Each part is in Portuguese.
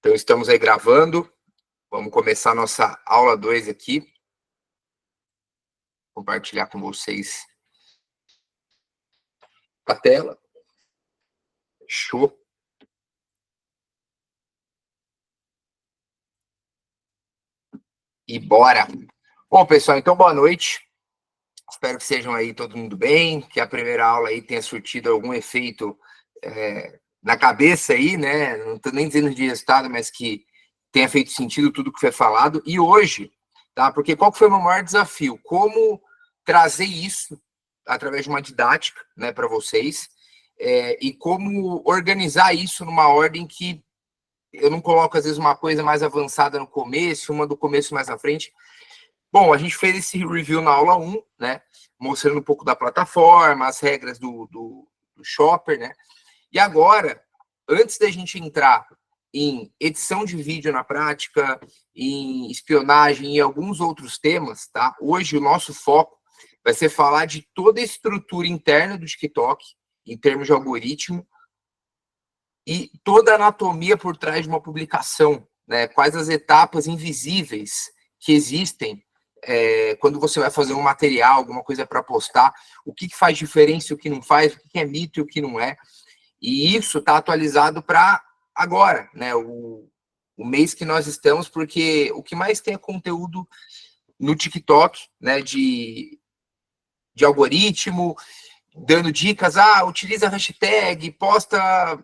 Então, estamos aí gravando. Vamos começar a nossa aula 2 aqui. Compartilhar com vocês a tela. Show. E bora. Bom, pessoal, então boa noite. Espero que sejam aí todo mundo bem, que a primeira aula aí tenha surtido algum efeito na cabeça aí, né? Não estou nem dizendo de resultado, mas que tenha feito sentido tudo que foi falado. E hoje, tá? Porque qual que foi o meu maior desafio? Como trazer isso através de uma didática, né, para vocês, e como organizar isso numa ordem que eu não coloco, às vezes, uma coisa mais avançada no começo, uma do começo mais à frente. Bom, a gente fez esse review na aula 1, né, mostrando um pouco da plataforma, as regras do Shopper, né, e agora, antes da gente entrar em edição de vídeo na prática, em espionagem e alguns outros temas, tá? Hoje o nosso foco vai ser falar de toda a estrutura interna do TikTok, em termos de algoritmo, e toda a anatomia por trás de uma publicação, né? Quais as etapas invisíveis que existem quando você vai fazer um material, alguma coisa para postar, o que faz diferença e o que não faz, o que é mito e o que não é. E isso está atualizado para agora, né? O mês que nós estamos, porque o que mais tem é conteúdo no TikTok, né? De algoritmo, dando dicas, utiliza a hashtag, posta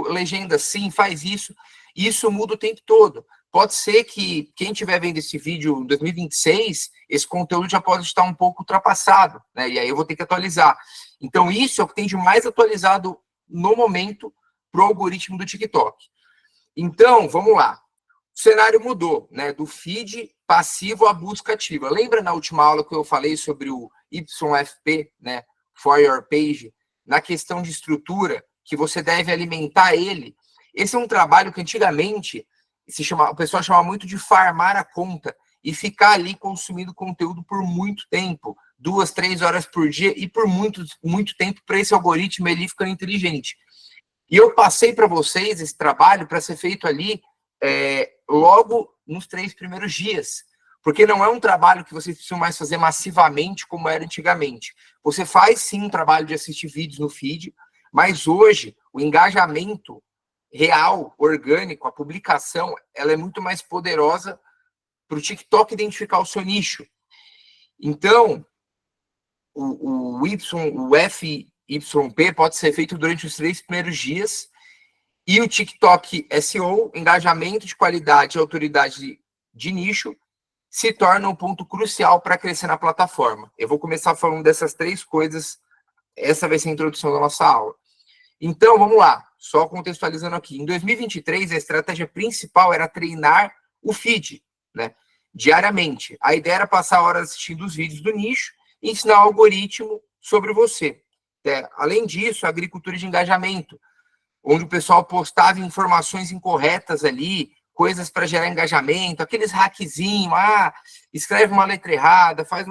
legenda assim, faz isso. E isso muda o tempo todo. Pode ser que quem estiver vendo esse vídeo em 2026, esse conteúdo já pode estar um pouco ultrapassado, né? E aí eu vou ter que atualizar. Então, isso é o que tem de mais atualizado no momento para o algoritmo do TikTok. Então, vamos lá. O cenário mudou, né? Do feed passivo à busca ativa. Lembra na última aula que eu falei sobre o YFP, né? For Your Page, na questão de estrutura, que você deve alimentar ele. Esse é um trabalho que antigamente o pessoal chamava muito de farmar a conta e ficar ali consumindo conteúdo por muito tempo, 2, 3 horas por dia e por muito tempo para esse algoritmo ele ficando inteligente. E eu passei para vocês esse trabalho para ser feito ali logo nos 3 primeiros dias, porque não é um trabalho que vocês precisam mais fazer massivamente como era antigamente. Você faz sim um trabalho de assistir vídeos no feed, mas hoje o engajamento real, orgânico, a publicação, ela é muito mais poderosa para o TikTok identificar o seu nicho. Então, o FYP pode ser feito durante os 3 primeiros dias, e o TikTok SEO, engajamento de qualidade e autoridade de nicho, se torna um ponto crucial para crescer na plataforma. Eu vou começar falando dessas 3 coisas, essa vai ser a introdução da nossa aula. Então, vamos lá, só contextualizando aqui. Em 2023, a estratégia principal era treinar o feed, né, diariamente. A ideia era passar horas assistindo os vídeos do nicho e ensinar o algoritmo sobre você. Além disso, a agricultura de engajamento, onde o pessoal postava informações incorretas ali, coisas para gerar engajamento, aqueles hackzinhos, escreve uma letra errada, faz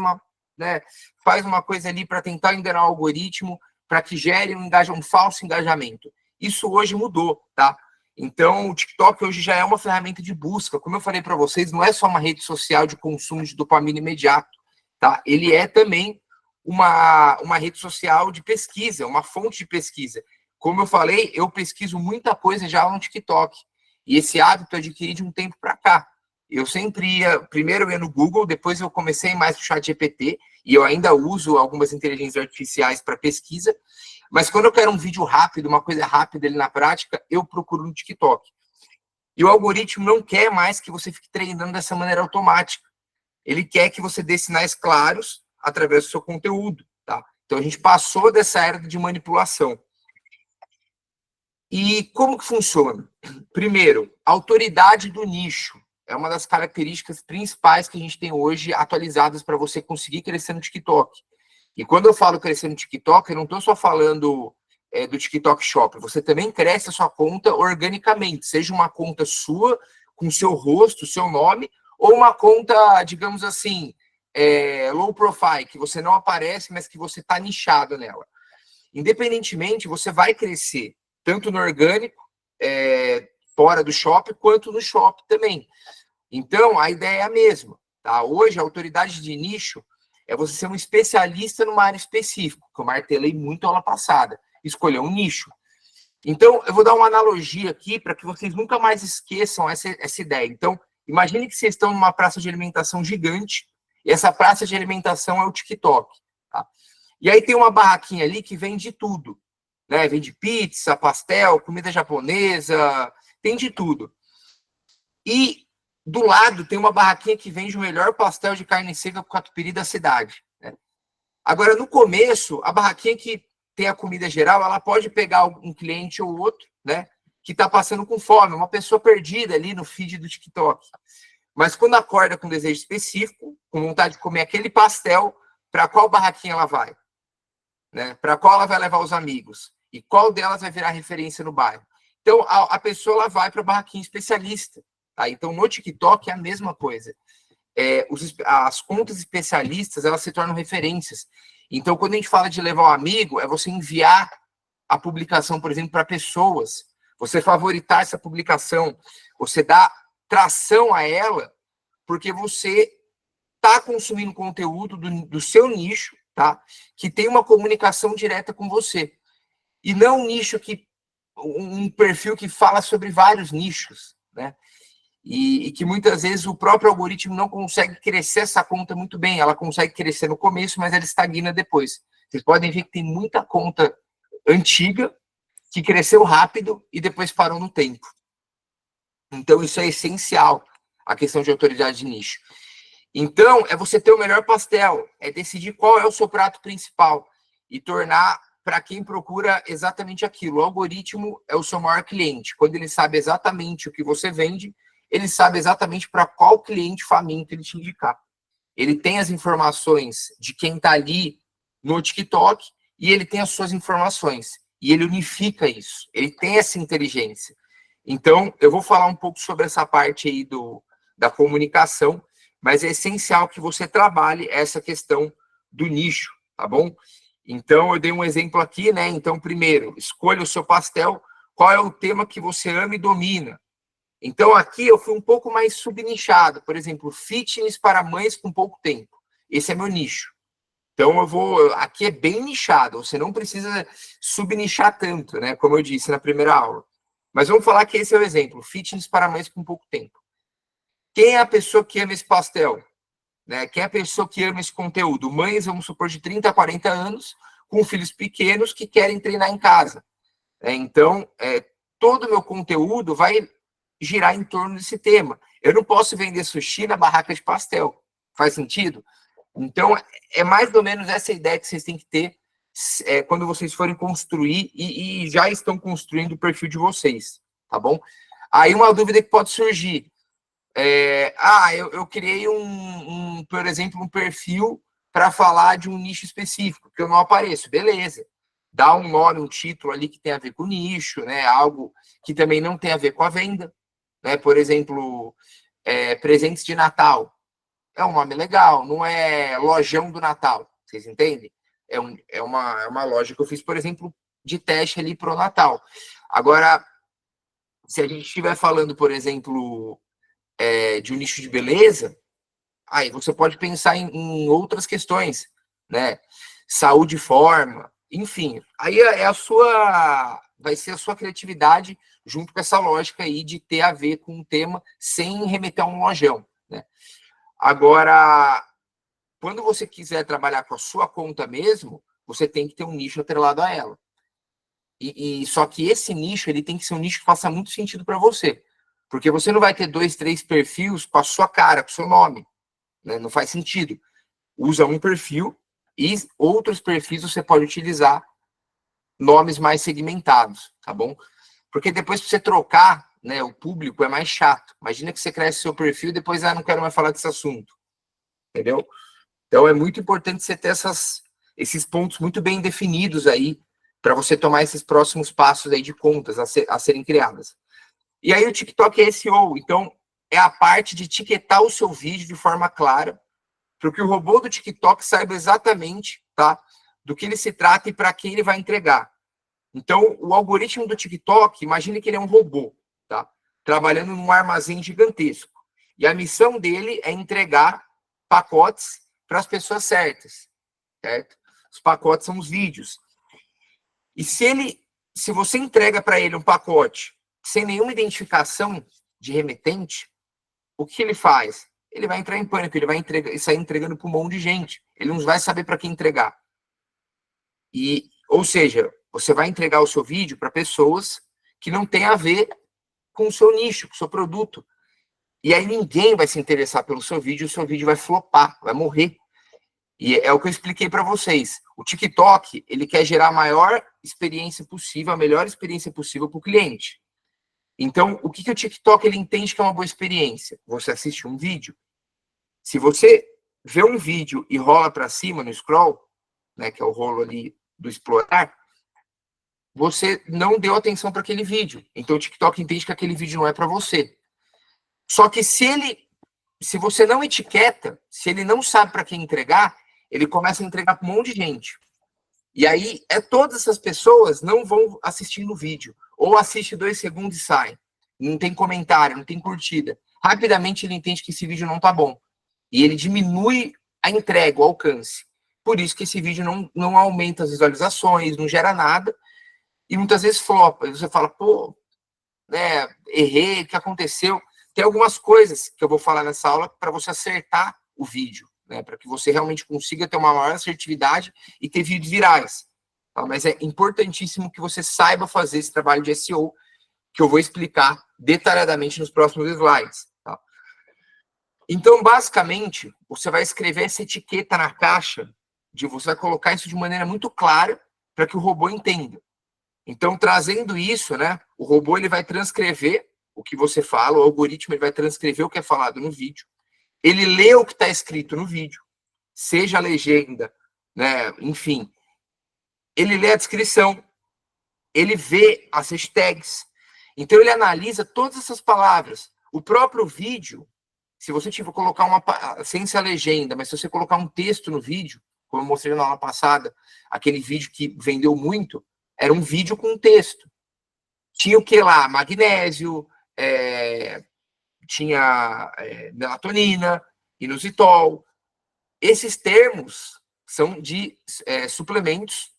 uma coisa ali para tentar enganar o algoritmo, para que gere um falso engajamento. Isso hoje mudou, tá? Então, o TikTok hoje já é uma ferramenta de busca. Como eu falei para vocês, não é só uma rede social de consumo de dopamina imediato, tá? Ele é também uma rede social de pesquisa, uma fonte de pesquisa. Como eu falei, eu pesquiso muita coisa já no TikTok. E esse hábito eu adquiri de um tempo para cá. Eu sempre primeiro eu ia no Google, depois eu comecei mais no ChatGPT, e eu ainda uso algumas inteligências artificiais para pesquisa, mas quando eu quero um vídeo rápido, uma coisa rápida ali na prática, eu procuro no TikTok. E o algoritmo não quer mais que você fique treinando dessa maneira automática. Ele quer que você dê sinais claros através do seu conteúdo, tá? Então a gente passou dessa era de manipulação. E como que funciona? Primeiro, a autoridade do nicho é uma das características principais que a gente tem hoje atualizadas para você conseguir crescer no TikTok. E quando eu falo crescer no TikTok, eu não estou só falando do TikTok Shop. Você também cresce a sua conta organicamente, seja uma conta sua, com seu rosto, seu nome, ou uma conta, digamos assim, low profile, que você não aparece, mas que você está nichado nela. Independentemente, você vai crescer tanto no orgânico, fora do shopping, quanto no shopping também. Então, a ideia é a mesma. Tá? Hoje, a autoridade de nicho é você ser um especialista numa área específica, que eu martelei muito aula passada, escolher um nicho. Então, eu vou dar uma analogia aqui para que vocês nunca mais esqueçam essa ideia. Então, imagine que vocês estão numa praça de alimentação gigante, e essa praça de alimentação é o TikTok. Tá? E aí tem uma barraquinha ali que vende tudo. Né? Vende pizza, pastel, comida japonesa, tem de tudo. E do lado tem uma barraquinha que vende o melhor pastel de carne seca com catupiry da cidade. Né? Agora, no começo, a barraquinha que tem a comida geral, ela pode pegar um cliente ou outro, né, que está passando com fome, uma pessoa perdida ali no feed do TikTok. Mas quando acorda com um desejo específico, com vontade de comer aquele pastel, para qual barraquinha ela vai? Né? Para qual ela vai levar os amigos? E qual delas vai virar referência no bairro? Então, a pessoa ela vai para a barraquinha especialista. Tá? Então, no TikTok é a mesma coisa. As contas especialistas, elas se tornam referências. Então, quando a gente fala de levar um amigo, é você enviar a publicação, por exemplo, para pessoas, você favoritar essa publicação, você dá tração a ela, porque você está consumindo conteúdo do seu nicho, tá? Que tem uma comunicação direta com você. E não um perfil que fala sobre vários nichos, né? E que muitas vezes o próprio algoritmo não consegue crescer essa conta muito bem. Ela consegue crescer no começo, mas ela estagna depois. Vocês podem ver que tem muita conta antiga que cresceu rápido e depois parou no tempo. Então, isso é essencial, a questão de autoridade de nicho. Então, é você ter o melhor pastel, é decidir qual é o seu prato principal e tornar para quem procura exatamente aquilo. O algoritmo é o seu maior cliente. Quando ele sabe exatamente o que você vende, ele sabe exatamente para qual cliente faminto ele te indicar. Ele tem as informações de quem está ali no TikTok e ele tem as suas informações. E ele unifica isso. Ele tem essa inteligência. Então, eu vou falar um pouco sobre essa parte aí da comunicação, mas é essencial que você trabalhe essa questão do nicho, tá bom? Então, eu dei um exemplo aqui, né? Então, primeiro, escolha o seu pastel, qual é o tema que você ama e domina. Então, aqui eu fui um pouco mais subnichado. Por exemplo, fitness para mães com pouco tempo. Esse é meu nicho. Então, aqui é bem nichado. Você não precisa subnichar tanto, né? Como eu disse na primeira aula. Mas vamos falar que esse é o exemplo. Fitness para mães com pouco tempo. Quem é a pessoa que ama esse pastel? Né? Quem é a pessoa que ama esse conteúdo? Mães, vamos supor, de 30 a 40 anos, com filhos pequenos que querem treinar em casa. Então, todo o meu conteúdo vai girar em torno desse tema. Eu não posso vender sushi na barraca de pastel. Faz sentido? Então, é mais ou menos essa ideia que vocês têm que ter quando vocês forem construir e já estão construindo o perfil de vocês, tá bom? Aí uma dúvida que pode surgir. Eu criei por exemplo, um perfil para falar de um nicho específico, que eu não apareço. Beleza. Dá um nome, um título ali que tem a ver com o nicho, né? Algo que também não tem a ver com a venda. Né? Por exemplo, presentes de Natal. É um nome legal, não é lojão do Natal, vocês entendem? É uma loja que eu fiz, por exemplo, de teste ali para o Natal. Agora, se a gente estiver falando, por exemplo, de um nicho de beleza, aí você pode pensar em outras questões, né? Saúde e forma, enfim. Aí vai ser a sua criatividade junto com essa lógica aí de ter a ver com um tema sem remeter a um lojão, né? Agora, quando você quiser trabalhar com a sua conta mesmo, você tem que ter um nicho atrelado a ela. Só que esse nicho, ele tem que ser um nicho que faça muito sentido para você. Porque você não vai ter 2, 3 perfis com a sua cara, com o seu nome. Né? Não faz sentido. Usa um perfil e outros perfis você pode utilizar nomes mais segmentados, tá bom? Porque depois, para você trocar, né, o público é mais chato. Imagina que você cresce seu perfil e depois, não quero mais falar desse assunto. Entendeu? Então, é muito importante você ter esses pontos muito bem definidos aí para você tomar esses próximos passos aí de contas a serem criadas. E aí, o TikTok é SEO. Então, é a parte de etiquetar o seu vídeo de forma clara para que o robô do TikTok saiba exatamente, tá, do que ele se trata e para quem ele vai entregar. Então, o algoritmo do TikTok, imagine que ele é um robô, tá? trabalhando num armazém gigantesco. E a missão dele é entregar pacotes para as pessoas certas, certo? Os pacotes são os vídeos. E se você entrega para ele um pacote sem nenhuma identificação de remetente, o que ele faz? Ele vai entrar em pânico, ele vai sair entregando para um monte de gente. Ele não vai saber para quem entregar. Ou seja, você vai entregar o seu vídeo para pessoas que não têm a ver com o seu nicho, com o seu produto. E aí ninguém vai se interessar pelo seu vídeo, o seu vídeo vai flopar, vai morrer. E é o que eu expliquei para vocês. O TikTok, ele quer gerar a maior experiência possível, a melhor experiência possível para o cliente. Então, o que o TikTok ele entende que é uma boa experiência? Você assiste um vídeo. Se você vê um vídeo e rola para cima no scroll, né, que é o rolo ali do explorar, você não deu atenção para aquele vídeo. Então, o TikTok entende que aquele vídeo não é para você. Só que se você não etiqueta, se ele não sabe para quem entregar, ele começa a entregar para um monte de gente. E aí, todas essas pessoas não vão assistir no vídeo. Ou assiste 2 segundos e sai. Não tem comentário, não tem curtida. Rapidamente ele entende que esse vídeo não tá bom. E ele diminui a entrega, o alcance. Por isso que esse vídeo não aumenta as visualizações, não gera nada. E muitas vezes flopa. E você fala, pô, né, errei, o que aconteceu? Tem algumas coisas que eu vou falar nessa aula para você acertar o vídeo, né, para que você realmente consiga ter uma maior assertividade e ter vídeos virais. Tá? Mas é importantíssimo que você saiba fazer esse trabalho de SEO, que eu vou explicar detalhadamente nos próximos slides. Tá? Então, basicamente, você vai escrever essa etiqueta na caixa, você vai colocar isso de maneira muito clara para que o robô entenda. Então, trazendo isso, né, o robô ele vai transcrever o que você fala, o algoritmo ele vai transcrever o que é falado no vídeo, ele lê o que está escrito no vídeo, seja a legenda, né, enfim, ele lê a descrição, ele vê as hashtags, então ele analisa todas essas palavras. O próprio vídeo, se você tiver colocar sem ser a legenda, mas se você colocar um texto no vídeo, como eu mostrei na aula passada, aquele vídeo que vendeu muito, era um vídeo com texto. Tinha o que lá? Magnésio, tinha melatonina, inositol. Esses termos são de suplementos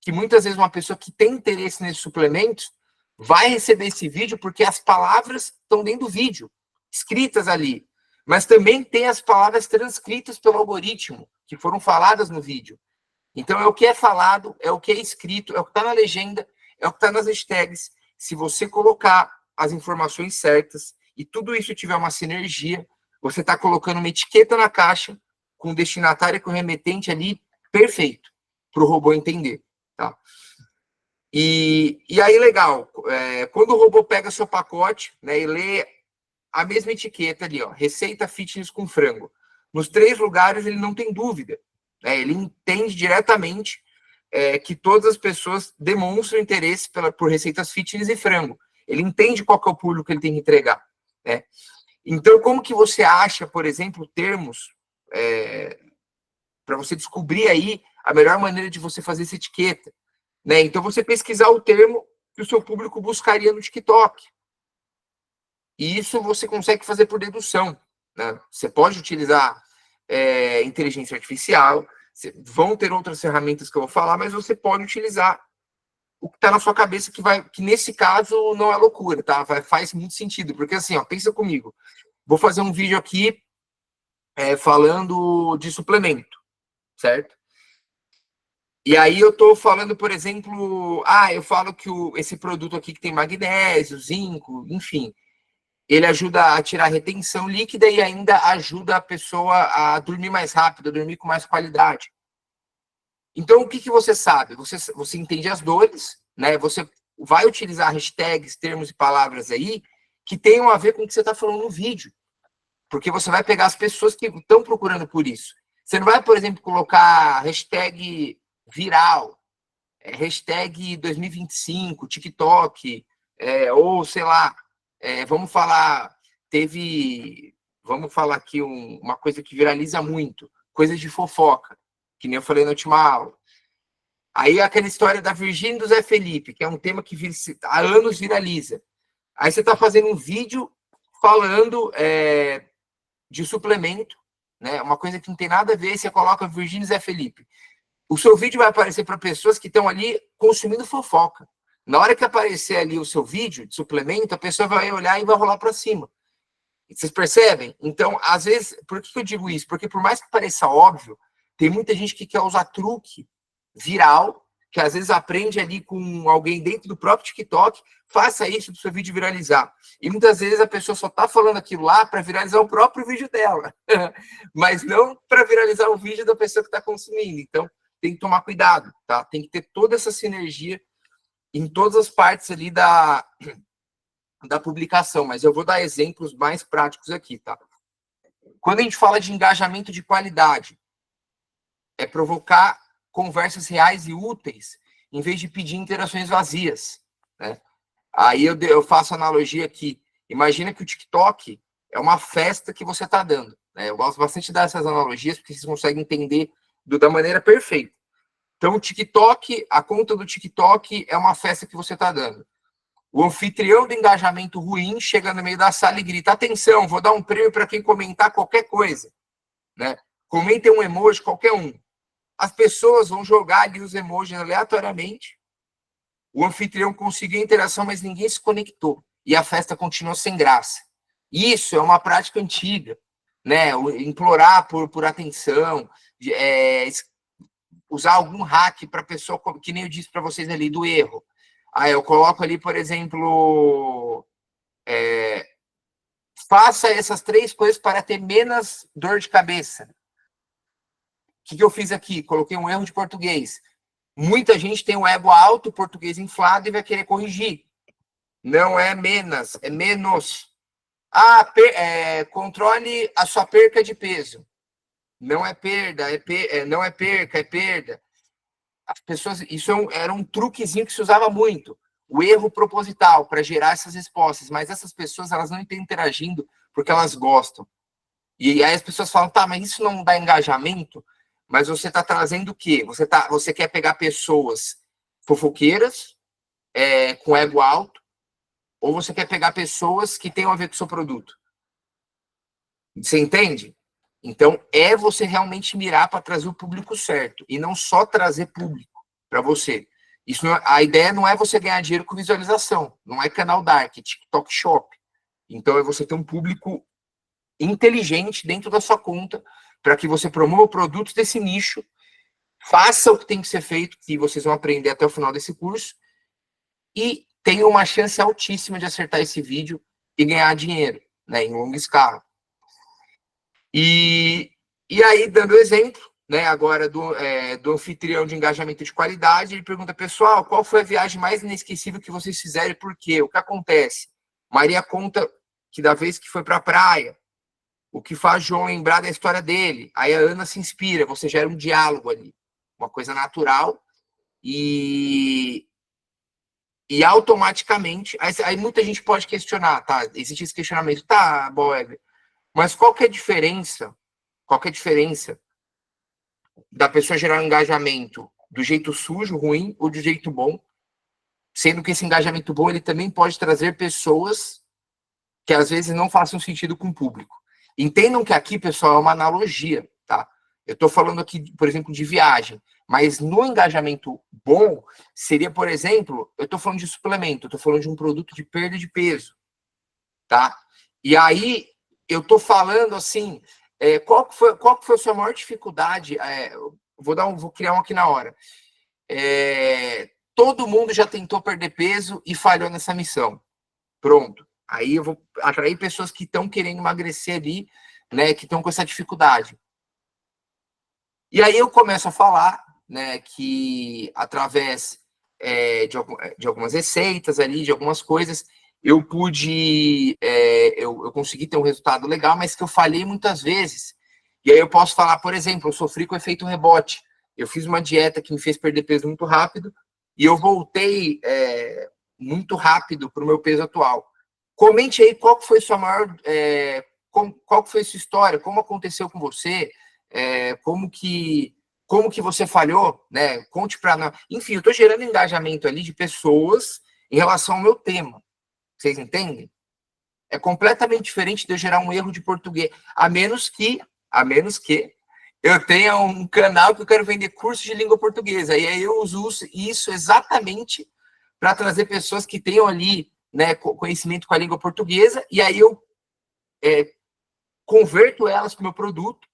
que muitas vezes uma pessoa que tem interesse nesses suplementos vai receber esse vídeo porque as palavras estão dentro do vídeo, escritas ali. Mas também tem as palavras transcritas pelo algoritmo, que foram faladas no vídeo. Então, é o que é falado, é o que é escrito, é o que está na legenda, é o que está nas hashtags. Se você colocar as informações certas e tudo isso tiver uma sinergia, você está colocando uma etiqueta na caixa com o destinatário e com o remetente ali perfeito para o robô entender. Tá? E aí, legal, quando o robô pega seu pacote, né, e lê a mesma etiqueta ali, ó, receita fitness com frango, nos 3 lugares ele não tem dúvida. Ele entende diretamente que todas as pessoas demonstram interesse por receitas fitness e frango. Ele entende qual que é o público que ele tem que entregar. Né? Então, como que você acha, por exemplo, termos para você descobrir aí a melhor maneira de você fazer essa etiqueta? Né? Então, você pesquisar o termo que o seu público buscaria no TikTok. E isso você consegue fazer por dedução. Né? Você pode utilizar inteligência artificial, vão ter outras ferramentas que eu vou falar, mas você pode utilizar o que está na sua cabeça, que nesse caso não é loucura, tá? Faz muito sentido, porque assim, ó, pensa comigo, vou fazer um vídeo aqui falando de suplemento, certo? E aí eu estou falando, por exemplo, eu falo que esse produto aqui que tem magnésio, zinco, enfim, ele ajuda a tirar a retenção líquida e ainda ajuda a pessoa a dormir mais rápido, a dormir com mais qualidade. Então, o que você sabe? Você entende as dores, né? Você vai utilizar hashtags, termos e palavras aí que tenham a ver com o que você está falando no vídeo. Porque você vai pegar as pessoas que estão procurando por isso. Você não vai, por exemplo, colocar hashtag viral, hashtag 2025, TikTok, ou sei lá, vamos falar aqui uma coisa que viraliza muito, coisas de fofoca, que nem eu falei na última aula. Aí aquela história da Virgínia e do Zé Felipe, que é um tema que há anos viraliza. Aí você está fazendo um vídeo falando de suplemento, né? Uma coisa que não tem nada a ver, você coloca Virgínia Zé Felipe. O seu vídeo vai aparecer para pessoas que estão ali consumindo fofoca. Na hora que aparecer ali o seu vídeo de suplemento, a pessoa vai olhar e vai rolar para cima. Vocês percebem? Então, às vezes, por que eu digo isso? Porque por mais que pareça óbvio, tem muita gente que quer usar truque viral, que às vezes aprende ali com alguém dentro do próprio TikTok, faça isso para o seu vídeo viralizar. E muitas vezes a pessoa só está falando aquilo lá para viralizar o próprio vídeo dela, mas não para viralizar o vídeo da pessoa que está consumindo. Então, tem que tomar cuidado, tá? Tem que ter toda essa sinergia em todas as partes ali da publicação, mas eu vou dar exemplos mais práticos aqui, tá? Quando a gente fala de engajamento de qualidade, é provocar conversas reais e úteis, em vez de pedir interações vazias, né? Aí eu faço analogia aqui. Imagina que o TikTok é uma festa que você está dando, né? Eu gosto bastante dessas analogias, porque vocês conseguem entender da maneira perfeita. Então, o TikTok, a conta do TikTok é uma festa que você está dando. O anfitrião do engajamento ruim chega no meio da sala e grita: atenção, vou dar um prêmio para quem comentar qualquer coisa, né? Comentem um emoji, qualquer um. As pessoas vão jogar ali os emojis aleatoriamente. O anfitrião conseguiu a interação, mas ninguém se conectou. E a festa continuou sem graça. Isso é uma prática antiga, né? Implorar por atenção, usar algum hack para a pessoa, que nem eu disse para vocês ali, do erro. Aí eu coloco ali, por exemplo, faça essas 3 coisas para ter menos dor de cabeça. O que eu fiz aqui? Coloquei um erro de português. Muita gente tem o ego alto, o português inflado e vai querer corrigir. Não é menos, é menos. Controle a sua perca de peso. Não é perda, não é perca, é perda. As pessoas, isso era um truquezinho que se usava muito. O erro proposital para gerar essas respostas. Mas essas pessoas, elas não estão interagindo porque elas gostam. E aí as pessoas falam, tá, mas isso não dá engajamento? Mas você está trazendo o quê? Você quer pegar pessoas fofoqueiras, com ego alto, ou você quer pegar pessoas que tenham a ver com o seu produto? Você entende? Então, você realmente mirar para trazer o público certo, e não só trazer público para você. A ideia não é você ganhar dinheiro com visualização, não é canal dark, é TikTok Shop. Então, é você ter um público inteligente dentro da sua conta, para que você promova produtos desse nicho, faça o que tem que ser feito, que vocês vão aprender até o final desse curso, e tenha uma chance altíssima de acertar esse vídeo e ganhar dinheiro, né, em longa escala. E aí, dando exemplo, né, agora do anfitrião de engajamento de qualidade, ele pergunta, pessoal, qual foi a viagem mais inesquecível que vocês fizeram e por quê? O que acontece? Maria conta que da vez que foi para a praia, o que faz João lembrar da história dele. Aí a Ana se inspira, você gera um diálogo ali, uma coisa natural, e automaticamente, aí muita gente pode questionar, tá? Existe esse questionamento, tá, Boever, mas qual que é a diferença? Qual que é a diferença da pessoa gerar um engajamento do jeito sujo, ruim, ou do jeito bom? Sendo que esse engajamento bom, ele também pode trazer pessoas que às vezes não façam sentido com o público. Entendam que aqui, pessoal, é uma analogia, tá? Eu estou falando aqui, por exemplo, de viagem, mas no engajamento bom, seria, por exemplo, eu estou falando de suplemento, eu estou falando de um produto de perda de peso, tá? E aí, eu estou falando assim, qual que foi a sua maior dificuldade? Vou criar um aqui na hora. Todo mundo já tentou perder peso e falhou nessa missão. Pronto. Aí eu vou atrair pessoas que estão querendo emagrecer ali, né, que estão com essa dificuldade. E aí eu começo a falar, né, que através de algumas receitas ali, de algumas coisas, eu pude, eu consegui ter um resultado legal, mas que eu falhei muitas vezes. E aí eu posso falar, por exemplo, eu sofri com efeito rebote. Eu fiz uma dieta que me fez perder peso muito rápido e eu voltei muito rápido para o meu peso atual. Comente aí qual que foi sua maior, qual que foi a sua história, como aconteceu com você, como que você falhou, né? Conte para nós. Enfim, eu estou gerando engajamento ali de pessoas em relação ao meu tema, Vocês entendem? É completamente diferente de eu gerar um erro de português, a menos que eu tenha um canal que eu quero vender curso de língua portuguesa. E aí eu uso isso exatamente para trazer pessoas que tenham ali, né, conhecimento com a língua portuguesa, e aí eu converto elas para o meu produto,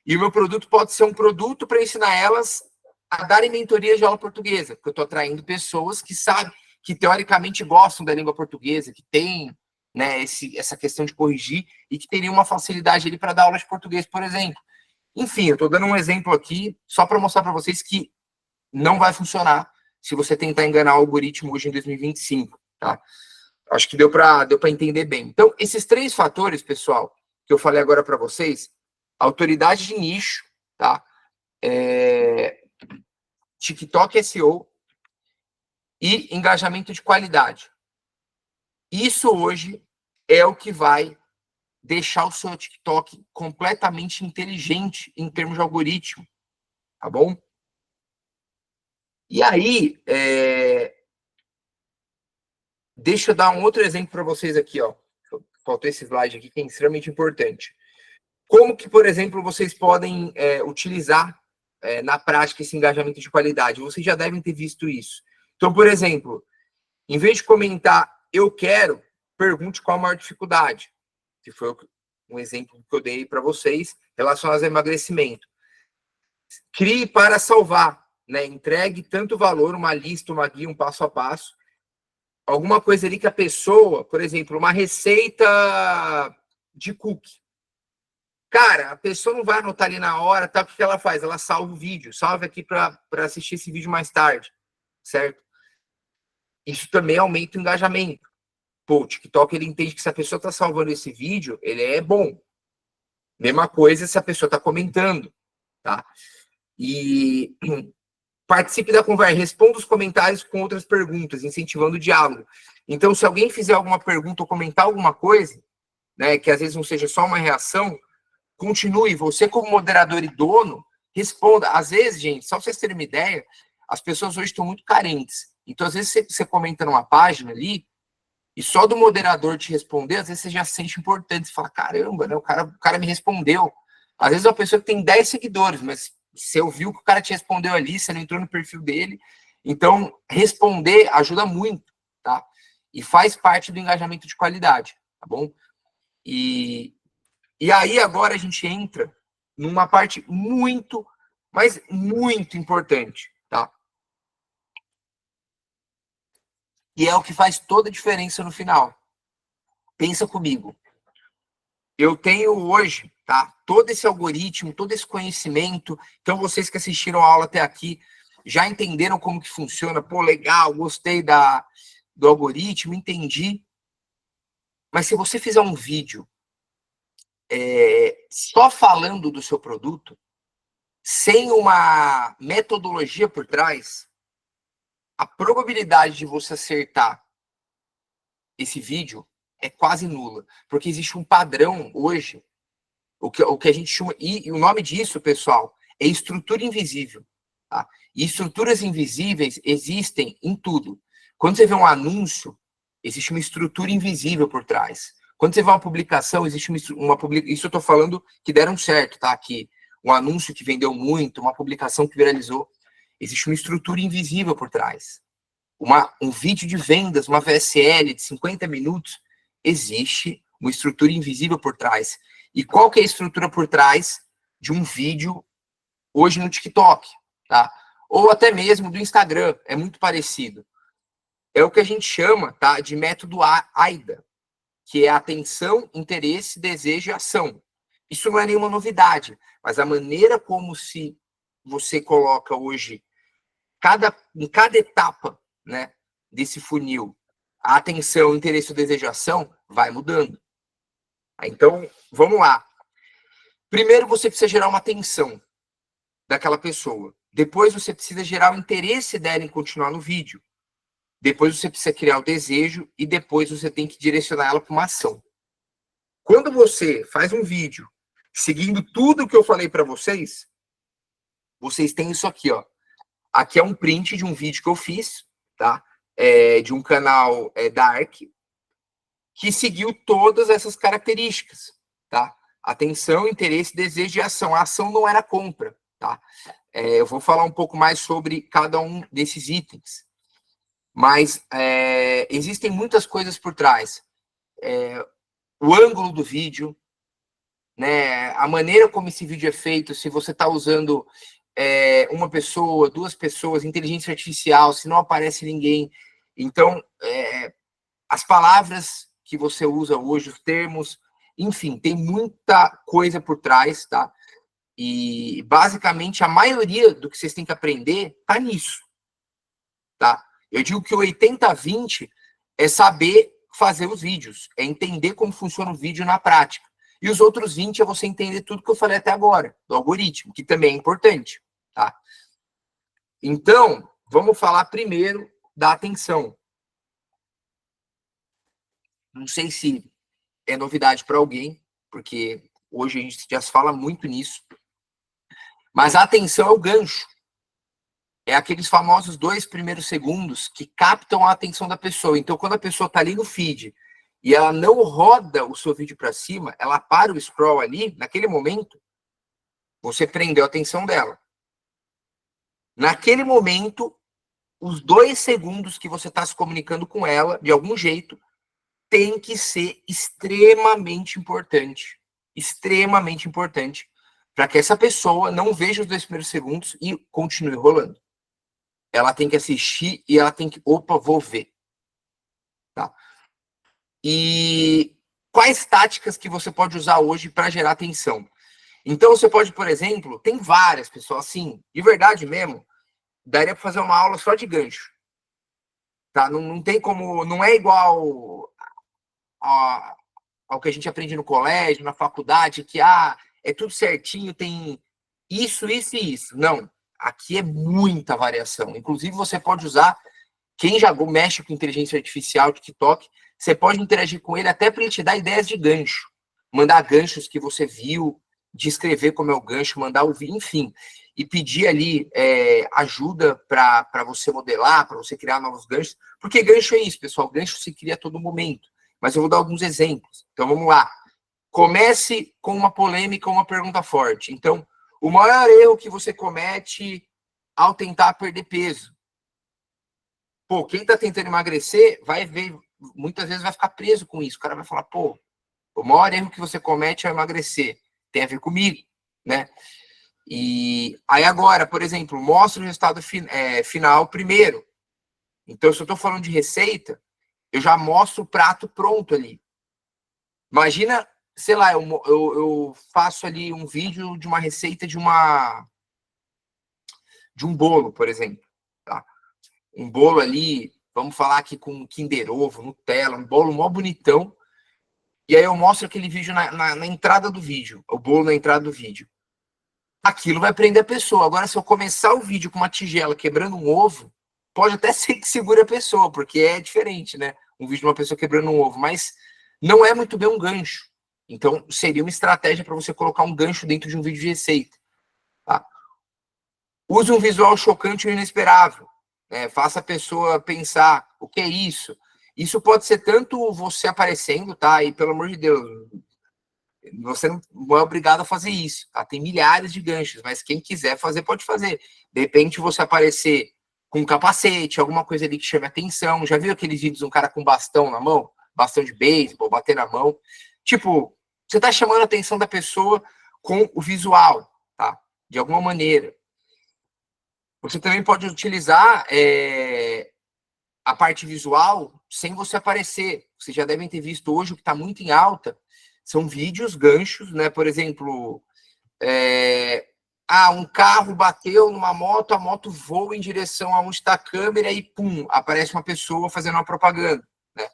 e o meu produto pode ser um produto para ensinar elas a darem mentoria de aula portuguesa, porque eu estou atraindo pessoas que sabem, que teoricamente gostam da língua portuguesa, que têm, né, essa questão de corrigir e que teriam uma facilidade ali para dar aula de português, por exemplo. Enfim, eu estou dando um exemplo aqui só para mostrar para vocês que não vai funcionar se você tentar enganar o algoritmo hoje em 2025, tá? Acho que deu para entender bem. Então, esses 3 fatores, pessoal, que eu falei agora para vocês, autoridade de nicho, tá? TikTok SEO e engajamento de qualidade. Isso hoje é o que vai deixar o seu TikTok completamente inteligente em termos de algoritmo, tá bom? E aí, deixa eu dar um outro exemplo para vocês aqui, ó. Faltou esse slide aqui, que é extremamente importante. Como que, por exemplo, vocês podem utilizar na prática esse engajamento de qualidade? Vocês já devem ter visto isso. Então, por exemplo, em vez de comentar eu quero, pergunte qual a maior dificuldade, que foi um exemplo que eu dei para vocês relacionado ao emagrecimento. Crie para salvar, né? Entregue tanto valor, uma lista, uma guia, um passo a passo, alguma coisa ali que a pessoa, por exemplo, uma receita de cookie. Cara, a pessoa não vai anotar ali na hora, tá? O que ela faz? Ela salva o vídeo, salve aqui para assistir esse vídeo mais tarde, certo? Isso também aumenta o engajamento. Pô, o TikTok, ele entende que se a pessoa está salvando esse vídeo, ele é bom. Mesma coisa se a pessoa está comentando, tá? E participe da conversa, responda os comentários com outras perguntas, incentivando o diálogo. Então, se alguém fizer alguma pergunta ou comentar alguma coisa, né, que às vezes não seja só uma reação, continue. Você, como moderador e dono, responda. Às vezes, gente, só para vocês terem uma ideia, as pessoas hoje estão muito carentes. Então, às vezes, você comenta numa página ali, e só do moderador te responder, às vezes você já se sente importante. Você fala, caramba, né, o cara me respondeu. Às vezes é uma pessoa que tem 10 seguidores, mas você ouviu que o cara te respondeu ali, você não entrou no perfil dele. Então, responder ajuda muito, tá? E faz parte do engajamento de qualidade, tá bom? E aí agora a gente entra numa parte muito, mas muito importante, tá? E é o que faz toda a diferença no final. Pensa comigo. Eu tenho hoje, tá? Todo esse algoritmo, todo esse conhecimento. Então, vocês que assistiram a aula até aqui já entenderam como que funciona. Pô, legal, gostei do algoritmo, entendi. Mas se você fizer um vídeo só falando do seu produto, sem uma metodologia por trás, a probabilidade de você acertar esse vídeo é quase nula. Porque existe um padrão hoje, o que a gente chama... E o nome disso, pessoal, é estrutura invisível. Tá? E estruturas invisíveis existem em tudo. Quando você vê um anúncio, existe uma estrutura invisível por trás. Quando você vê uma publicação, existe uma publicação... Isso eu estou falando que deram certo, tá? Que um anúncio que vendeu muito, uma publicação que viralizou. Existe uma estrutura invisível por trás. Um vídeo de vendas, uma VSL de 50 minutos, existe uma estrutura invisível por trás. E qual que é a estrutura por trás de um vídeo hoje no TikTok, tá? Ou até mesmo do Instagram, é muito parecido. É o que a gente chama, tá, de método AIDA, que é atenção, interesse, desejo e ação. Isso não é nenhuma novidade, mas a maneira como se você coloca hoje em cada etapa, né, desse funil, a atenção, interesse, desejo, ação vai mudando. Então, vamos lá. Primeiro, você precisa gerar uma atenção daquela pessoa. Depois, você precisa gerar o interesse dela em continuar no vídeo. Depois, você precisa criar o desejo e depois você tem que direcionar ela para uma ação. Quando você faz um vídeo seguindo tudo que eu falei para vocês, vocês têm isso aqui, ó. Aqui é um print de um vídeo que eu fiz, tá? De um canal Dark. que seguiu todas essas características, tá? Atenção, interesse, desejo e ação. A ação não era compra, tá? Eu vou falar um pouco mais sobre cada um desses itens. Mas existem muitas coisas por trás. O ângulo do vídeo, né? A maneira como esse vídeo é feito, se você está usando uma pessoa, duas pessoas, inteligência artificial, se não aparece ninguém. Então, as palavras que você usa hoje, os termos, enfim, tem muita coisa por trás, tá? E, basicamente, a maioria do que vocês têm que aprender tá nisso, tá? Eu digo que o 80-20 é saber fazer os vídeos, é entender como funciona o vídeo na prática. E os outros 20 é você entender tudo que eu falei até agora, do algoritmo, que também é importante, tá? Então, vamos falar primeiro da atenção. Não sei se é novidade para alguém, porque hoje a gente já se fala muito nisso, mas a atenção é o gancho. É aqueles famosos 2 primeiros segundos que captam a atenção da pessoa. Então, quando a pessoa está ali no feed e ela não roda o seu vídeo para cima, ela para o scroll ali, naquele momento, você prendeu a atenção dela. Naquele momento, os 2 segundos que você está se comunicando com ela, de algum jeito, tem que ser extremamente importante. Extremamente importante. Para que essa pessoa não veja os 2 primeiros segundos e continue rolando. Ela tem que assistir e ela tem que, opa, vou ver. Tá? E quais táticas que você pode usar hoje para gerar atenção? Então, você pode, por exemplo, tem várias pessoas, assim, de verdade mesmo, daria para fazer uma aula só de gancho. Tá? Não tem como, não é igual ao que a gente aprende no colégio, na faculdade, que é tudo certinho, tem isso, isso e isso. Não, aqui é muita variação. Inclusive, você pode usar, quem já mexe com inteligência artificial, TikTok, você pode interagir com ele até para ele te dar ideias de gancho. Mandar ganchos que você viu, descrever como é o gancho, mandar ouvir, enfim. E pedir ali ajuda para você modelar, para você criar novos ganchos. Porque gancho é isso, pessoal. Gancho se cria a todo momento. Mas eu vou dar alguns exemplos. Então, vamos lá. Comece com uma polêmica, uma pergunta forte. Então, o maior erro que você comete ao tentar perder peso. Pô, quem está tentando emagrecer vai ver, muitas vezes vai ficar preso com isso. O cara vai falar, pô, o maior erro que você comete é emagrecer. Tem a ver comigo, né? E aí agora, por exemplo, mostra o resultado final primeiro. Então, se eu estou falando de receita, eu já mostro o prato pronto ali. Imagina, sei lá, eu faço ali um vídeo de uma receita de um bolo, por exemplo. Tá? Um bolo ali, vamos falar aqui com Kinder Ovo, Nutella, um bolo mó bonitão. E aí eu mostro aquele vídeo na entrada do vídeo, o bolo na entrada do vídeo. Aquilo vai prender a pessoa. Agora, se eu começar o vídeo com uma tigela quebrando um ovo, pode até ser que segure a pessoa, porque é diferente, né? Um vídeo de uma pessoa quebrando um ovo, mas não é muito bem um gancho. Então, seria uma estratégia para você colocar um gancho dentro de um vídeo de receita. Tá? Use um visual chocante ou inesperável. Faça a pessoa pensar, o que é isso? Isso pode ser tanto você aparecendo, tá? E pelo amor de Deus, você não é obrigado a fazer isso, tá? Tem milhares de ganchos, mas quem quiser fazer, pode fazer. De repente, você aparecer com um capacete, alguma coisa ali que chame atenção. Já viu aqueles vídeos de um cara com bastão na mão? Bastão de beisebol, bater na mão. Tipo, você tá chamando a atenção da pessoa com o visual, tá? De alguma maneira. Você também pode utilizar a parte visual sem você aparecer. Vocês já devem ter visto hoje o que está muito em alta. São vídeos, ganchos, né? Por exemplo, um carro bateu numa moto, a moto voa em direção a onde está a câmera e, pum, aparece uma pessoa fazendo uma propaganda, né?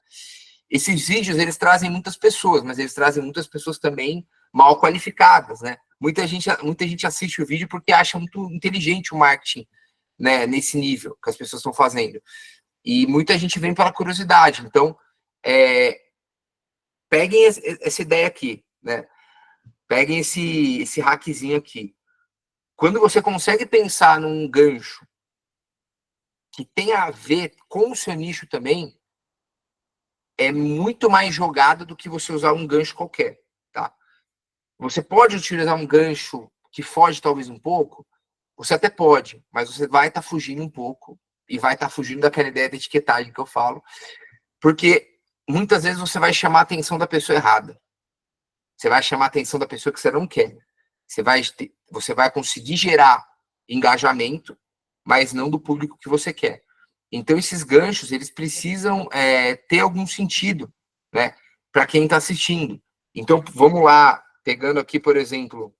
Esses vídeos, eles trazem muitas pessoas, mas eles trazem muitas pessoas também mal qualificadas, né? Muita gente assiste o vídeo porque acha muito inteligente o marketing, né, nesse nível que as pessoas estão fazendo. E muita gente vem pela curiosidade. Então, peguem essa ideia aqui, né? Peguem esse hackzinho aqui. Quando você consegue pensar num gancho que tem a ver com o seu nicho também, é muito mais jogada do que você usar um gancho qualquer, tá? Você pode utilizar um gancho que foge talvez um pouco, você até pode, mas você vai estar fugindo um pouco e vai estar fugindo daquela ideia da etiquetagem que eu falo, porque muitas vezes você vai chamar a atenção da pessoa errada. Você vai chamar a atenção da pessoa que você não quer. Você vai conseguir gerar engajamento, mas não do público que você quer. Então, esses ganchos, eles precisam ter algum sentido, né, para quem está assistindo. Então, vamos lá, pegando aqui, por exemplo...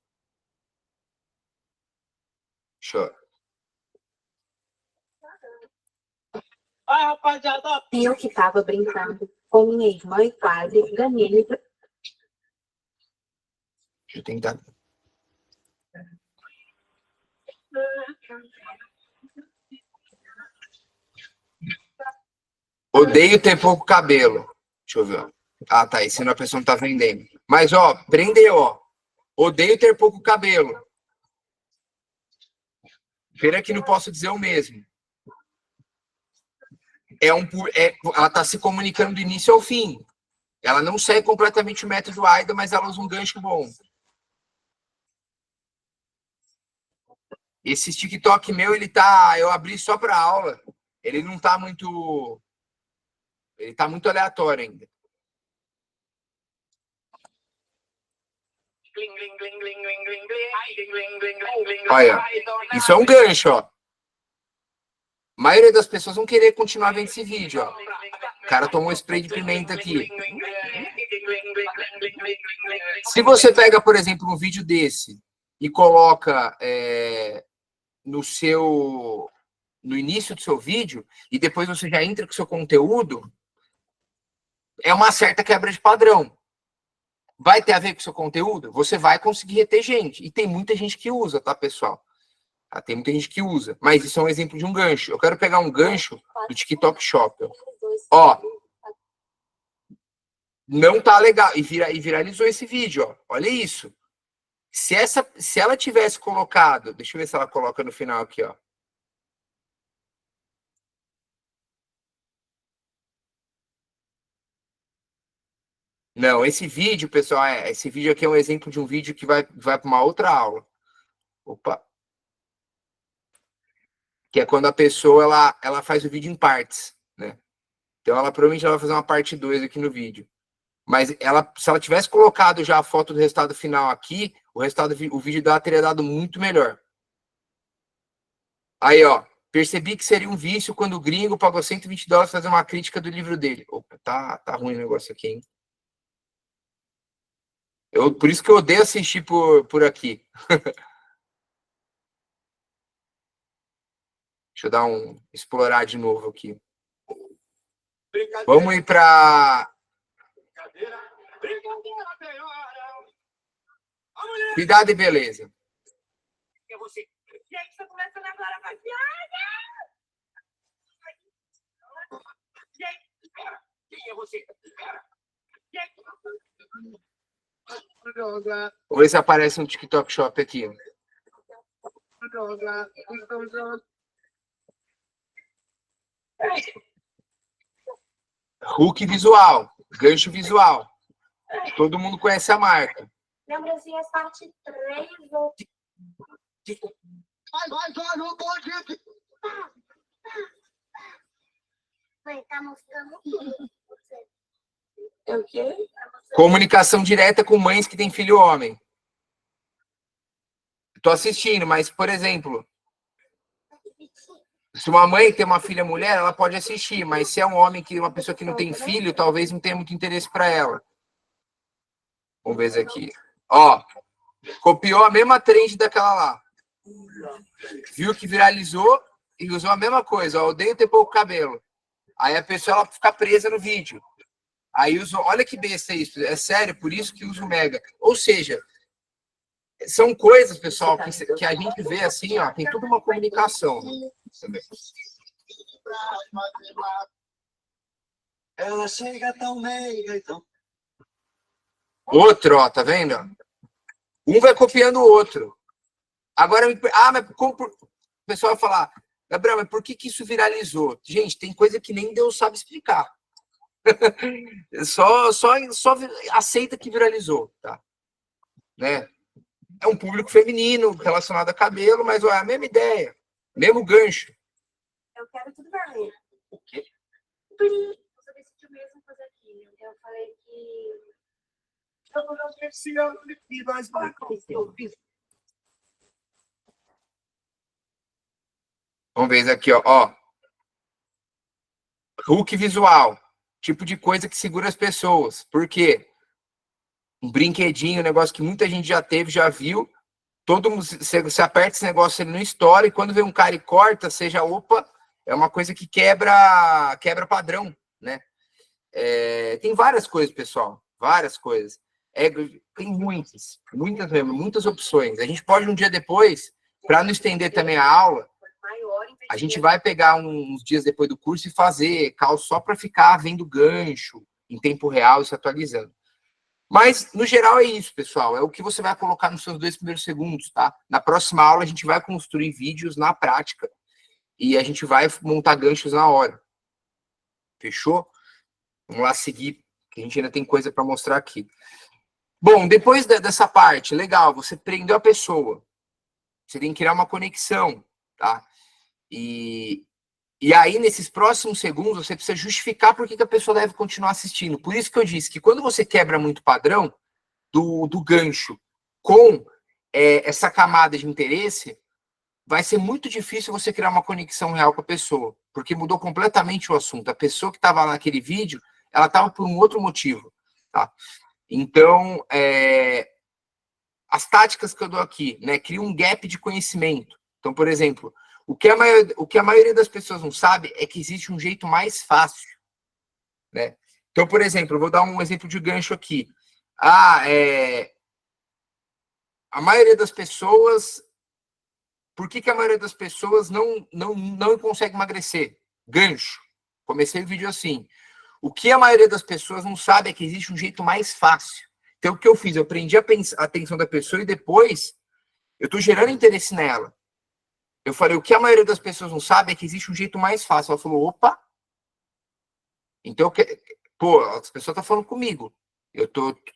Deixa eu... Eu que estava brincando com minha irmã e quase ganhei. Deixa eu tentar... Odeio ter pouco cabelo. Deixa eu ver. Ah, tá. Esse não, a pessoa não tá vendendo. Mas, ó, prendeu, ó. Odeio ter pouco cabelo. Pena que não posso dizer o mesmo. Ela tá se comunicando do início ao fim. Ela não segue completamente o método AIDA, mas ela usa um gancho bom. Esse TikTok meu, eu abri só para aula. Ele não tá muito... Ele tá muito aleatório ainda. Olha, isso é um gancho, ó. A maioria das pessoas vão querer continuar vendo esse vídeo, ó. O cara tomou um spray de pimenta aqui. Se você pega, por exemplo, um vídeo desse e coloca no início do seu vídeo e depois você já entra com o seu conteúdo, é uma certa quebra de padrão. Vai ter a ver com o seu conteúdo? Você vai conseguir reter gente. E tem muita gente que usa, tá, pessoal? Tem muita gente que usa. Mas isso é um exemplo de um gancho. Eu quero pegar um gancho do TikTok Shop. Ó. Não tá legal. E viralizou esse vídeo, ó. Olha isso. Se ela tivesse colocado... Deixa eu ver se ela coloca no final aqui, ó. Não, esse vídeo, pessoal, esse vídeo aqui é um exemplo de um vídeo que vai para uma outra aula. Opa. Que é quando a pessoa ela faz o vídeo em partes, né? Então ela provavelmente vai fazer uma parte 2 aqui no vídeo. Mas se ela tivesse colocado já a foto do resultado final aqui, o vídeo dela teria dado muito melhor. Aí, ó, percebi que seria um vício quando o gringo pagou $120 fazer uma crítica do livro dele. Opa, tá ruim o negócio aqui, hein? Por isso que eu odeio assistir por aqui. Deixa eu explorar de novo aqui. Vamos ir para... Cuidado e beleza. Vamos ver se aparece um TikTok Shop aqui. Hook visual, gancho visual. Todo mundo conhece a marca. Lembrancinha parte 3. Mãe, tá mostrando o quê? Comunicação direta com mães que têm filho homem. Tô assistindo, mas, por exemplo, se uma mãe tem uma filha mulher, ela pode assistir, mas se é um homem, uma pessoa que não tem filho, talvez não tenha muito interesse para ela. Vamos ver isso aqui. Ó, copiou a mesma trend daquela lá. Viu que viralizou e usou a mesma coisa. Ó, odeio ter pouco cabelo. Aí a pessoa ela fica presa no vídeo. Aí usou, olha que besta isso. É sério, por isso que usa o Mega. Ou seja, são coisas, pessoal, que a gente vê assim, ó, tem toda uma comunicação. Ela chega tão meiga, então. Outro, ó, tá vendo? Um vai copiando o outro. Agora, mas como o pessoal vai falar, Gabriel, mas por que isso viralizou? Gente, tem coisa que nem Deus sabe explicar. Só aceita que viralizou, tá? Né? É um público feminino relacionado a cabelo, mas ó, é a mesma ideia, mesmo gancho. Eu quero tudo vermelho. O quê? Você decidiu mesmo fazer aquilo. Eu falei que... Vamos ver isso aqui, ó. Hook visual. Tipo de coisa que segura as pessoas. Por quê? Um brinquedinho, um negócio que muita gente já teve, já viu. Todo mundo, você aperta esse negócio, ele não estoura, e quando vem um cara e corta, seja, opa, é uma coisa que quebra padrão, né? Tem várias coisas, pessoal, várias coisas. Tem muitas mesmo, muitas opções. A gente pode, um dia depois, para não estender também a aula, a gente vai pegar uns dias depois do curso e fazer call só para ficar vendo gancho em tempo real e se atualizando. Mas, no geral, é isso, pessoal. É o que você vai colocar nos seus 2 primeiros segundos, tá? Na próxima aula, a gente vai construir vídeos na prática e a gente vai montar ganchos na hora. Fechou? Vamos lá seguir, que a gente ainda tem coisa para mostrar aqui. Bom, depois dessa parte, legal, você prendeu a pessoa. Você tem que criar uma conexão, tá? E aí, nesses próximos segundos, você precisa justificar por que a pessoa deve continuar assistindo. Por isso que eu disse que quando você quebra muito padrão do gancho com essa camada de interesse, vai ser muito difícil você criar uma conexão real com a pessoa, porque mudou completamente o assunto. A pessoa que estava naquele vídeo, ela estava por um outro motivo, tá? Então, as táticas que eu dou aqui, né, cria um gap de conhecimento. Então, por exemplo, o que a maioria das pessoas não sabe é que existe um jeito mais fácil, né? Então, por exemplo, eu vou dar um exemplo de gancho aqui. A maioria das pessoas... Por que a maioria das pessoas não consegue emagrecer? Gancho. Comecei o vídeo assim. O que a maioria das pessoas não sabe é que existe um jeito mais fácil. Então, o que eu fiz? Eu prendi a atenção da pessoa e depois eu estou gerando interesse nela. Eu falei, o que a maioria das pessoas não sabe é que existe um jeito mais fácil. Ela falou, opa. Então, pô, as pessoas estão falando comigo.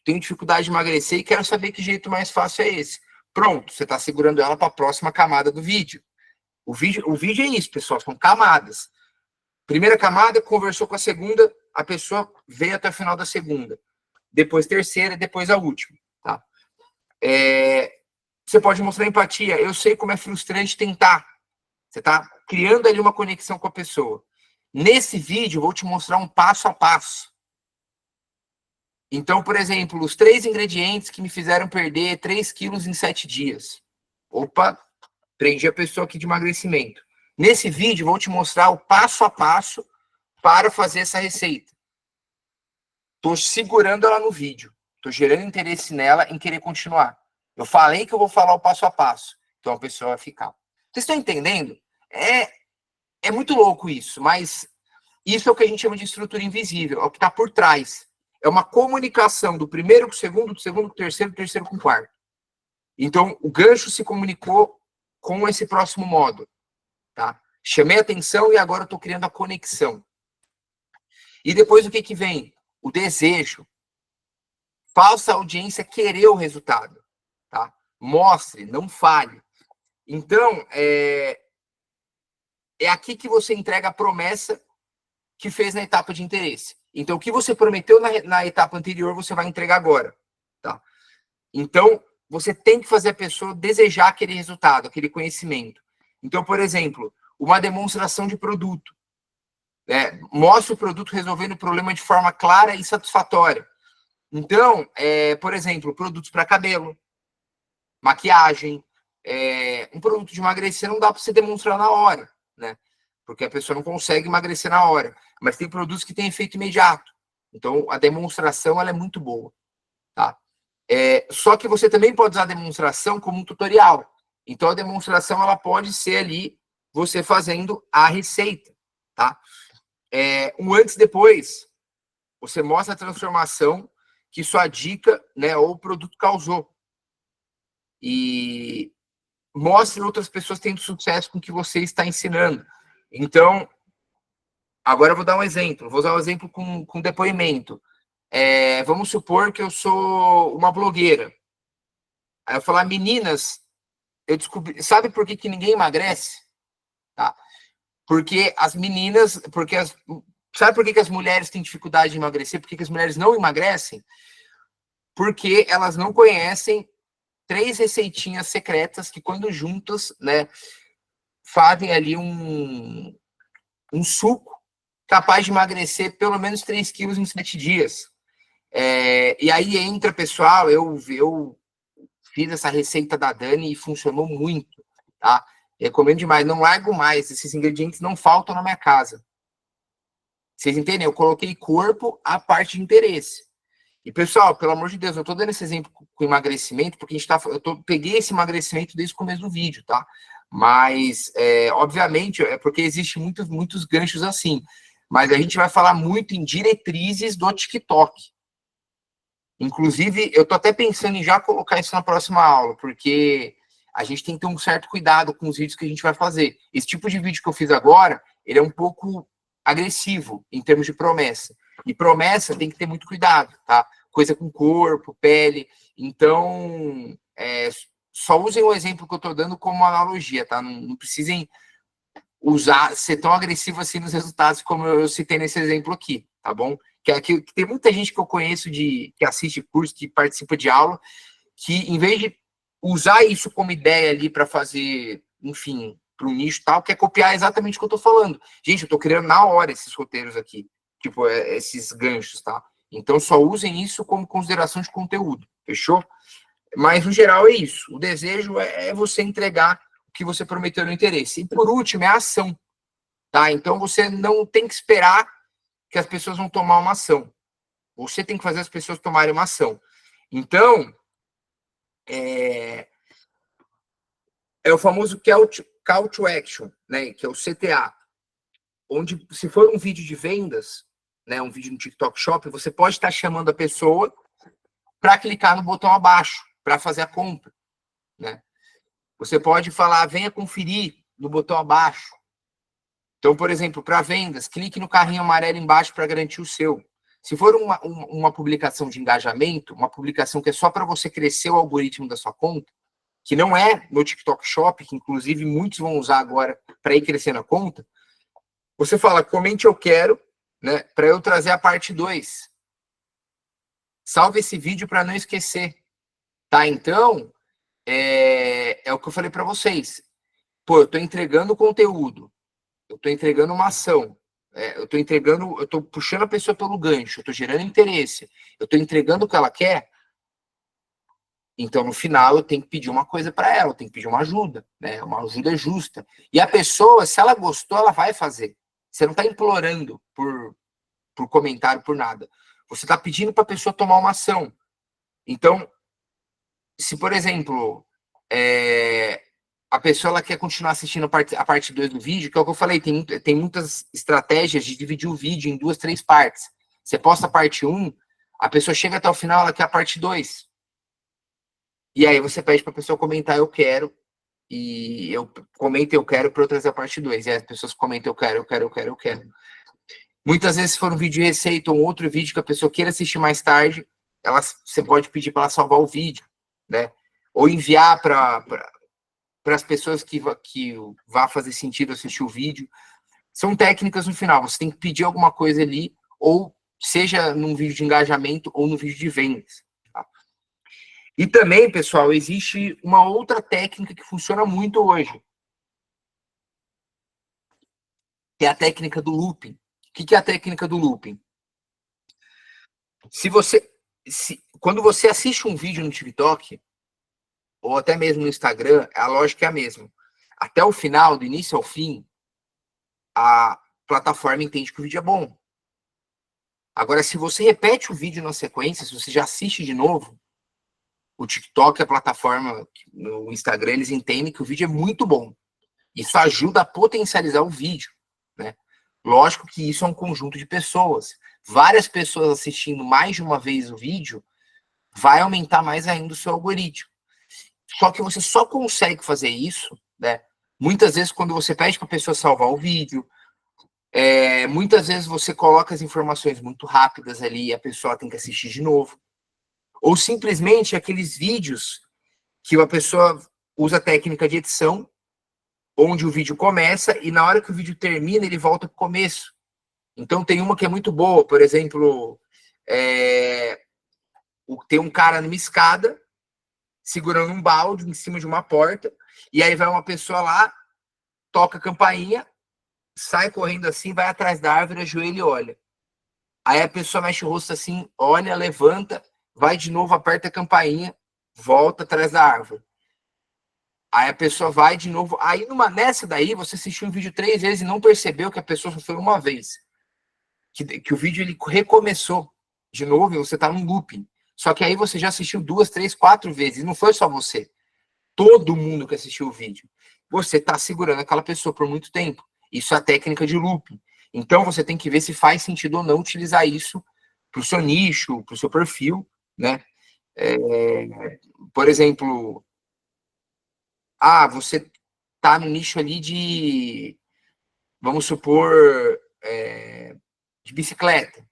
Tenho dificuldade de emagrecer e quero saber que jeito mais fácil é esse. Pronto, você está segurando ela para a próxima camada do vídeo. O vídeo é isso, pessoal, são camadas. Primeira camada, conversou com a segunda, a pessoa veio até o final da segunda. Depois terceira, depois a última. Tá? Você pode mostrar empatia. Eu sei como é frustrante tentar. Você está criando ali uma conexão com a pessoa. Nesse vídeo, eu vou te mostrar um passo a passo. Então, por exemplo, os 3 ingredientes que me fizeram perder 3 quilos em 7 dias. Opa, prendi a pessoa aqui de emagrecimento. Nesse vídeo, vou te mostrar o passo a passo para fazer essa receita. Estou segurando ela no vídeo. Estou gerando interesse nela em querer continuar. Eu falei que eu vou falar o passo a passo. Então, a pessoa vai ficar. Vocês estão entendendo? É muito louco isso, mas isso é o que a gente chama de estrutura invisível. É o que está por trás. É uma comunicação do primeiro com o segundo, do segundo com o terceiro, do terceiro com o quarto. Então, o gancho se comunicou com esse próximo modo. Tá? Chamei a atenção e agora estou criando a conexão. E depois o que vem? O desejo. Faça a audiência querer o resultado. Tá? Mostre, não fale. Então, é aqui que você entrega a promessa que fez na etapa de interesse. Então, o que você prometeu na etapa anterior, você vai entregar agora. Tá? Então, você tem que fazer a pessoa desejar aquele resultado, aquele conhecimento. Então, por exemplo, uma demonstração de produto. Mostra o produto resolvendo o problema de forma clara e satisfatória. Então, por exemplo, produtos para cabelo, maquiagem, um produto de emagrecer não dá para você demonstrar na hora, né? Porque a pessoa não consegue emagrecer na hora. Mas tem produtos que têm efeito imediato. Então, a demonstração ela é muito boa. Tá? Só que você também pode usar a demonstração como um tutorial. Então, a demonstração ela pode ser ali você fazendo a receita. Tá? Um antes e depois. Você mostra a transformação que sua dica, né, ou produto causou. E mostre outras pessoas tendo sucesso com o que você está ensinando. Então, Agora eu vou dar um exemplo. Vou usar um exemplo com depoimento. Vamos supor que eu sou uma blogueira. Aí eu falar, meninas, eu descobri... Sabe por que ninguém emagrece? Tá? Porque as meninas... Sabe por que as mulheres têm dificuldade de emagrecer? Por que as mulheres não emagrecem? Porque elas não conhecem 3 receitinhas secretas que, quando juntas, né, fazem ali um suco capaz de emagrecer pelo menos 3 quilos em 7 dias. E aí entra, pessoal, eu fiz essa receita da Dani e funcionou muito, tá? Recomendo demais, não largo mais, esses ingredientes não faltam na minha casa. Vocês entendem? Eu coloquei corpo à parte de interesse. E, pessoal, pelo amor de Deus, eu tô dando esse exemplo com emagrecimento, porque peguei esse emagrecimento desde o começo do vídeo, tá? Mas, obviamente, é porque existem muitos ganchos assim. Mas a gente vai falar muito em diretrizes do TikTok. Inclusive, eu tô até pensando em já colocar isso na próxima aula, porque a gente tem que ter um certo cuidado com os vídeos que a gente vai fazer. Esse tipo de vídeo que eu fiz agora, ele é um pouco agressivo em termos de promessa. E promessa tem que ter muito cuidado, tá? Coisa com corpo, pele. Então, só usem o exemplo que eu tô dando como analogia, tá? Não precisem ser tão agressivo assim nos resultados como eu citei nesse exemplo aqui, tá bom? Que tem muita gente que eu conheço que assiste curso, que participa de aula, que em vez de usar isso como ideia ali para fazer, enfim, para um nicho tal, quer copiar exatamente o que eu tô falando. Gente, eu tô criando na hora esses roteiros aqui, tipo, esses ganchos, tá? Então só usem isso como consideração de conteúdo, fechou? Mas no geral é isso. O desejo é você entregar o que você prometeu no interesse. E por último, é a ação, tá? Então você não tem que esperar que as pessoas vão tomar uma ação. Você tem que fazer as pessoas tomarem uma ação. Então, é o famoso Call to Action, né? Que é o CTA. Onde, se for um vídeo de vendas, né? Um vídeo no TikTok Shop, você pode estar chamando a pessoa para clicar no botão abaixo, para fazer a compra, né? Você pode falar, venha conferir no botão abaixo. Então, por exemplo, para vendas, clique no carrinho amarelo embaixo para garantir o seu. Se for uma publicação de engajamento, uma publicação que é só para você crescer o algoritmo da sua conta, que não é no TikTok Shop, que inclusive muitos vão usar agora para ir crescendo a conta, você fala, comente eu quero, né, para eu trazer a parte 2. Salve esse vídeo para não esquecer. Tá? Então, é o que eu falei para vocês. Pô, eu estou entregando conteúdo, eu estou entregando uma ação, eu estou puxando a pessoa pelo gancho, eu estou gerando interesse, eu estou entregando o que ela quer. Então, no final, eu tenho que pedir uma coisa para ela, eu tenho que pedir uma ajuda, né? Uma ajuda justa. E a pessoa, se ela gostou, ela vai fazer. Você não está implorando por comentário, por nada. Você está pedindo para a pessoa tomar uma ação. Então, se, por exemplo, a pessoa ela quer continuar assistindo a parte 2 do vídeo, que é o que eu falei, tem muitas estratégias de dividir o vídeo em 2, 3 partes. Você posta a parte 1, a pessoa chega até o final, ela quer a parte 2. E aí você pede para a pessoa comentar, eu quero, e eu comento, eu quero, para eu trazer a parte 2. E aí as pessoas comentam, eu quero, eu quero, eu quero, eu quero. Muitas vezes, se for um vídeo de receita ou um outro vídeo que a pessoa queira assistir mais tarde, você pode pedir para ela salvar o vídeo, né? Ou enviar para as pessoas que vá fazer sentido assistir o vídeo. São técnicas no final. Você tem que pedir alguma coisa ali, ou seja num vídeo de engajamento ou no vídeo de vendas. Tá? E também, pessoal, existe uma outra técnica que funciona muito hoje, que é a técnica do looping. O que é a técnica do looping? Quando você assiste um vídeo no TikTok, ou até mesmo no Instagram, a lógica é a mesma. Até o final, do início ao fim, a plataforma entende que o vídeo é bom. Agora, se você repete o vídeo na sequência, se você já assiste de novo, o TikTok, a plataforma, no Instagram, eles entendem que o vídeo é muito bom. Isso ajuda a potencializar o vídeo, né? Lógico que isso é um conjunto de pessoas. Várias pessoas assistindo mais de uma vez o vídeo vai aumentar mais ainda o seu algoritmo. Só que você só consegue fazer isso, né? Muitas vezes quando você pede para a pessoa salvar o vídeo, Muitas vezes você coloca as informações muito rápidas ali e a pessoa tem que assistir de novo. Ou simplesmente aqueles vídeos que a pessoa usa a técnica de edição, onde o vídeo começa e na hora que o vídeo termina, ele volta para o começo. Então tem uma que é muito boa, por exemplo, tem um cara numa escada, segurando um balde em cima de uma porta, e aí vai uma pessoa lá, toca a campainha, sai correndo assim, vai atrás da árvore, ajoelha e olha. Aí a pessoa mexe o rosto assim, olha, levanta, vai de novo, aperta a campainha, volta atrás da árvore. Aí a pessoa vai de novo. Aí nessa daí, você assistiu um vídeo 3 vezes e não percebeu que a pessoa só foi uma vez. Que o vídeo ele recomeçou de novo e você tá num looping. Só que aí você já assistiu 2, 3, 4 vezes. E não foi só você. Todo mundo que assistiu o vídeo. Você tá segurando aquela pessoa por muito tempo. Isso é a técnica de looping. Então você tem que ver se faz sentido ou não utilizar isso pro seu nicho, pro seu perfil, né? Por exemplo, você tá no nicho ali de, vamos supor, de bicicleta,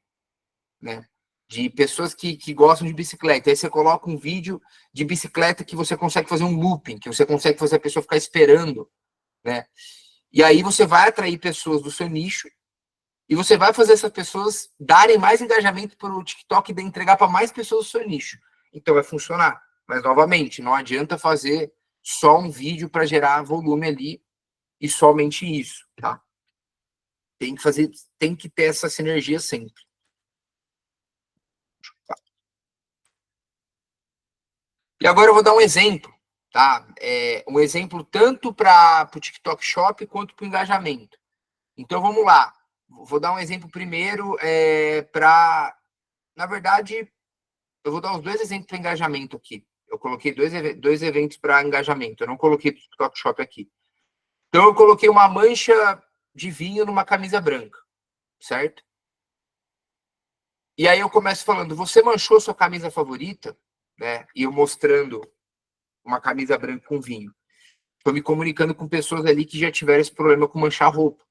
né? De pessoas que gostam de bicicleta. Aí você coloca um vídeo de bicicleta que você consegue fazer um looping, que você consegue fazer a pessoa ficar esperando, né? E aí você vai atrair pessoas do seu nicho e você vai fazer essas pessoas darem mais engajamento para o TikTok e entregar para mais pessoas do seu nicho. Então vai funcionar. Mas, novamente, não adianta fazer só um vídeo para gerar volume ali e somente isso, tá? Tem que ter essa sinergia sempre. E agora eu vou dar um exemplo, tá? Um exemplo tanto para o TikTok Shop quanto para o engajamento. Então vamos lá. Vou dar um exemplo primeiro na verdade, eu vou dar os 2 exemplos para engajamento aqui. Eu coloquei dois eventos para engajamento. Eu não coloquei o TikTok Shop aqui. Então eu coloquei uma mancha de vinho numa camisa branca, certo? E aí eu começo falando, você manchou sua camisa favorita, né? E eu mostrando uma camisa branca com vinho. Estou me comunicando com pessoas ali que já tiveram esse problema com manchar roupa.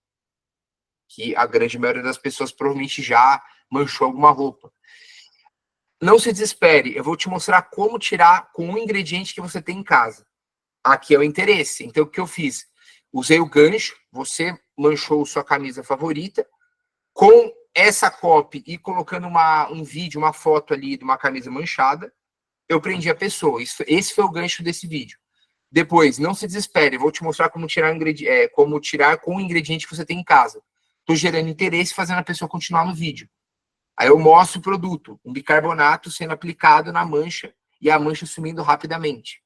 Que a grande maioria das pessoas provavelmente já manchou alguma roupa. Não se desespere, eu vou te mostrar como tirar com um ingrediente que você tem em casa. Aqui é o interesse. Então, o que eu fiz? Usei o gancho, você manchou sua camisa favorita, com essa copy e colocando um vídeo, uma foto ali de uma camisa manchada, eu prendi a pessoa. Esse foi o gancho desse vídeo. Depois, não se desespere, eu vou te mostrar como tirar com o ingrediente que você tem em casa. Estou gerando interesse, fazendo a pessoa continuar no vídeo. Aí eu mostro o produto, um bicarbonato sendo aplicado na mancha e a mancha sumindo rapidamente.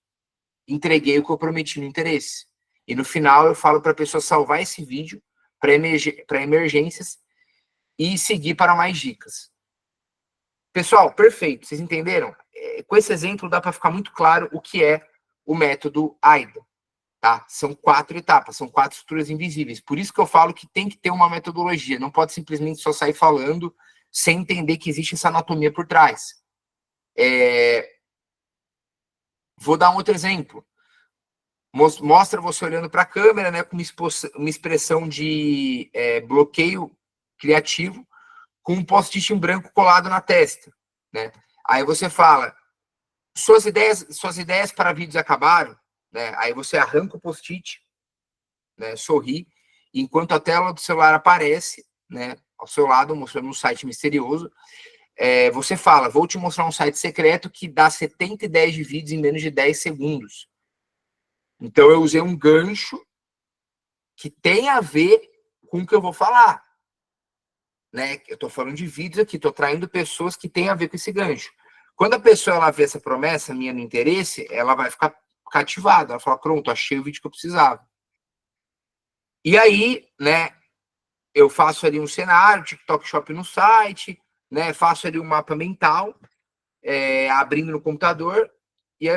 Entreguei o que eu prometi no interesse. E no final eu falo para a pessoa salvar esse vídeo para emergências e seguir para mais dicas. Pessoal, perfeito, vocês entenderam? Com esse exemplo dá para ficar muito claro o que é o método AIDA. Tá? São 4 etapas, são 4 estruturas invisíveis. Por isso que eu falo que tem que ter uma metodologia, não pode simplesmente só sair falando sem entender que existe essa anatomia por trás. Vou dar um outro exemplo. Mostra você olhando para a câmera, né, com uma expressão de bloqueio criativo, com um post-it em branco colado na testa. Né? Aí você fala, suas ideias para vídeos acabaram, né? Aí você arranca o post-it, né, sorri, enquanto a tela do celular aparece, né, ao seu lado, mostrando um site misterioso, você fala, vou te mostrar um site secreto que dá 70 ideias de vídeos em menos de 10 segundos. Então, eu usei um gancho que tem a ver com o que eu vou falar. Né? Eu estou falando de vídeos aqui, estou traindo pessoas que têm a ver com esse gancho. Quando a pessoa ela vê essa promessa minha no interesse, ela vai ficar cativada. Ela fala, pronto, achei o vídeo que eu precisava. E aí, né, eu faço ali um cenário, TikTok Shop no site, né, faço ali um mapa mental, abrindo no computador, e aí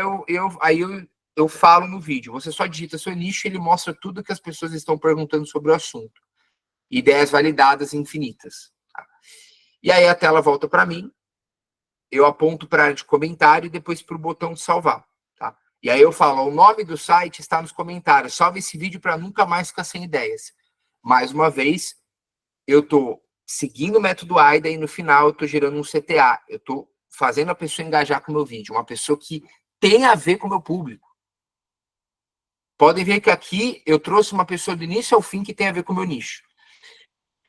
eu falo no vídeo. Você só digita seu nicho e ele mostra tudo que as pessoas estão perguntando sobre o assunto. Ideias validadas infinitas. Tá? E aí a tela volta para mim, eu aponto para a área de comentário e depois para o botão de salvar. Tá? E aí eu falo, o nome do site está nos comentários. Salve esse vídeo para nunca mais ficar sem ideias. Mais uma vez, eu estou seguindo o método AIDA e no final eu estou gerando um CTA. Eu estou fazendo a pessoa engajar com o meu vídeo, uma pessoa que tem a ver com o meu público. Podem ver que aqui eu trouxe uma pessoa do início ao fim que tem a ver com o meu nicho.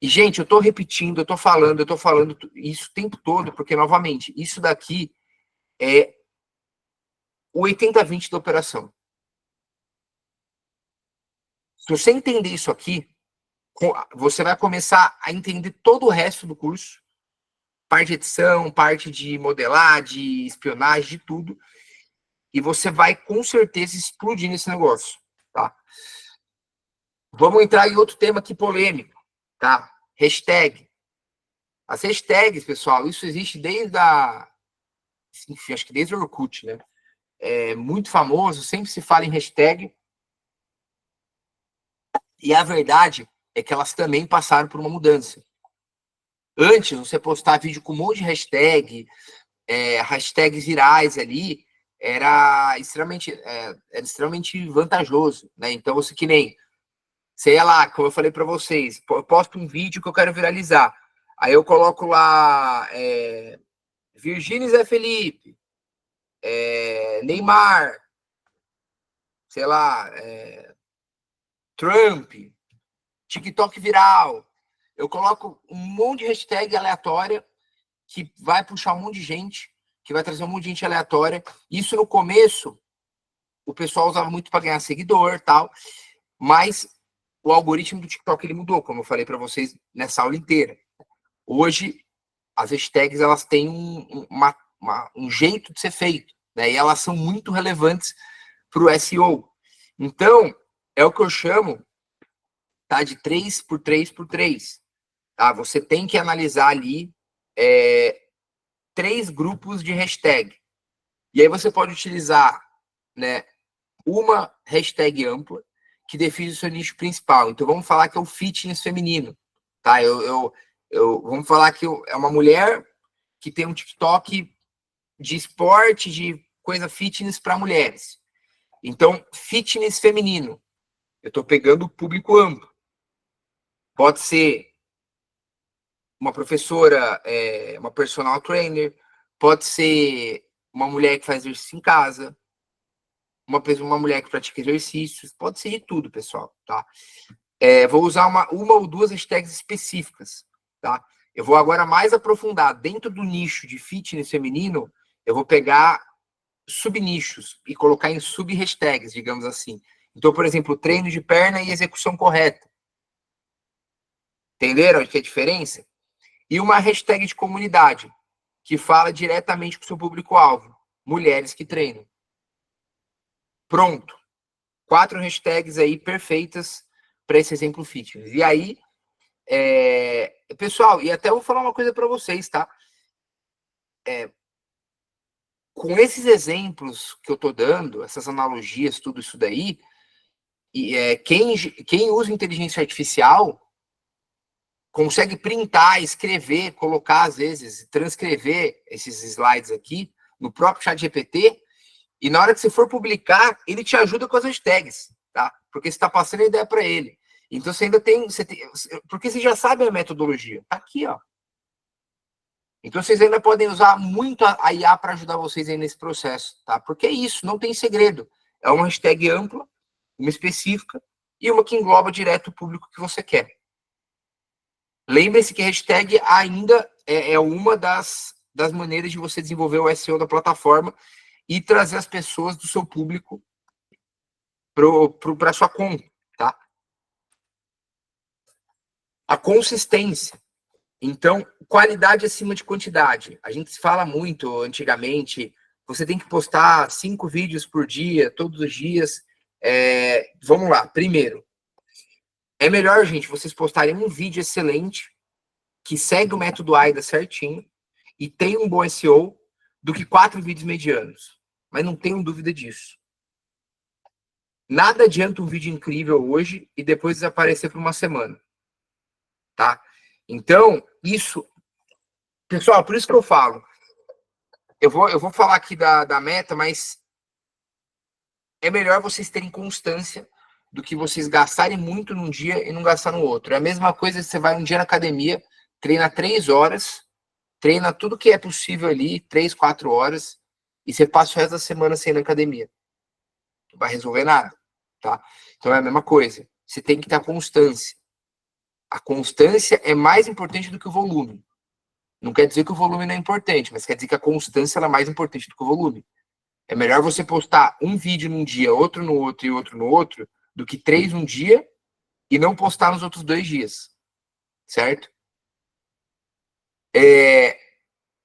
E, gente, eu estou repetindo, eu estou falando isso o tempo todo, porque, novamente, isso daqui é o 80-20 da operação. Se você entender isso aqui, você vai começar a entender todo o resto do curso, parte de edição, parte de modelar, de espionagem, de tudo, e você vai, com certeza, explodir nesse negócio, tá? Vamos entrar em outro tema aqui polêmico, tá? Hashtag. As hashtags, pessoal, isso existe desde enfim, acho que desde o Orkut, né? É muito famoso, sempre se fala em hashtag. E a verdade é que elas também passaram por uma mudança. Antes, você postar vídeo com um monte de hashtag, hashtags virais ali, era extremamente vantajoso, né? Então, você que nem, sei lá, como eu falei para vocês, eu posto um vídeo que eu quero viralizar. Aí eu coloco lá Virgínia Zé Felipe, Neymar, sei lá, Trump, TikTok viral. Eu coloco um monte de hashtag aleatória que vai puxar um monte de gente, que vai trazer um monte de gente aleatória. Isso no começo, o pessoal usava muito para ganhar seguidor, tal, mas o algoritmo do TikTok ele mudou, como eu falei para vocês nessa aula inteira. Hoje, as hashtags elas têm um jeito de ser feito, né? E elas são muito relevantes para o SEO. Então, é o que eu chamo, tá, de 3x3x3. Tá? Você tem que analisar ali 3 grupos de hashtag. E aí você pode utilizar, né, uma hashtag ampla que define o seu nicho principal. Então, vamos falar que é o fitness feminino. Tá? Vamos falar que é uma mulher que tem um TikTok de esporte, de coisa fitness para mulheres. Então, fitness feminino. Eu estou pegando o público amplo. Pode ser uma professora, uma personal trainer, pode ser uma mulher que faz exercício em casa, uma mulher que pratica exercícios, pode ser de tudo, pessoal, tá? Vou usar uma ou duas hashtags específicas, tá? Eu vou agora mais aprofundar. Dentro do nicho de fitness feminino, eu vou pegar subnichos e colocar em sub-hashtags, digamos assim. Então, por exemplo, treino de perna e execução correta. Entenderam a diferença? E uma hashtag de comunidade, que fala diretamente com o seu público-alvo. Mulheres que treinam. Pronto. 4 hashtags aí perfeitas para esse exemplo fitness. E aí, pessoal, e até vou falar uma coisa para vocês, tá? Com esses exemplos que eu tô dando, essas analogias, tudo isso daí, quem usa inteligência artificial consegue printar, escrever, colocar, às vezes, transcrever esses slides aqui no próprio ChatGPT, e na hora que você for publicar, ele te ajuda com as hashtags, tá? Porque você está passando a ideia para ele. Então, você ainda tem... porque você já sabe a metodologia. Tá aqui, ó. Então, vocês ainda podem usar muito a IA para ajudar vocês aí nesse processo, tá? Porque é isso, não tem segredo. É uma hashtag ampla, uma específica, e uma que engloba direto o público que você quer. Lembre-se que hashtag ainda é uma das maneiras de você desenvolver o SEO da plataforma e trazer as pessoas do seu público para sua conta, tá? A consistência. Então, qualidade acima de quantidade. A gente fala muito antigamente, você tem que postar 5 vídeos por dia, todos os dias. Vamos lá, primeiro. É melhor, gente, vocês postarem um vídeo excelente, que segue o método AIDA certinho, e tem um bom SEO, do que 4 vídeos medianos. Mas não tenho dúvida disso. Nada adianta um vídeo incrível hoje e depois desaparecer por uma semana. Tá? Então, isso... Pessoal, por isso que eu falo. Eu vou falar aqui da meta, mas é melhor vocês terem constância do que vocês gastarem muito num dia e não gastar no outro. É a mesma coisa se você vai um dia na academia, treina 3 horas, treina tudo que é possível ali, 3, 4 horas, e você passa o resto da semana sem ir na academia. Não vai resolver nada, tá? Então é a mesma coisa. Você tem que ter constância. A constância é mais importante do que o volume. Não quer dizer que o volume não é importante, mas quer dizer que a constância ela é mais importante do que o volume. É melhor você postar um vídeo num dia, outro no outro e outro no outro, do que 3 num dia e não postar nos outros 2 dias. Certo?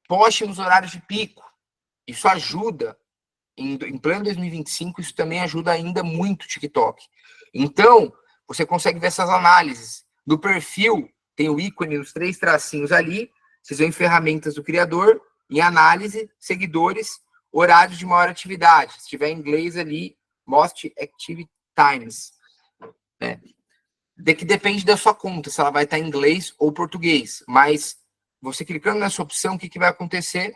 Poste nos horários de pico. Isso ajuda. Em pleno 2025, isso também ajuda ainda muito o TikTok. Então, você consegue ver essas análises. No perfil, tem o ícone, os 3 tracinhos ali. Vocês veem ferramentas do criador, em análise, seguidores, horários de maior atividade. Se tiver em inglês ali, Most Active Times. Né? Que depende da sua conta, se ela vai estar em inglês ou português. Mas você clicando nessa opção, o que vai acontecer?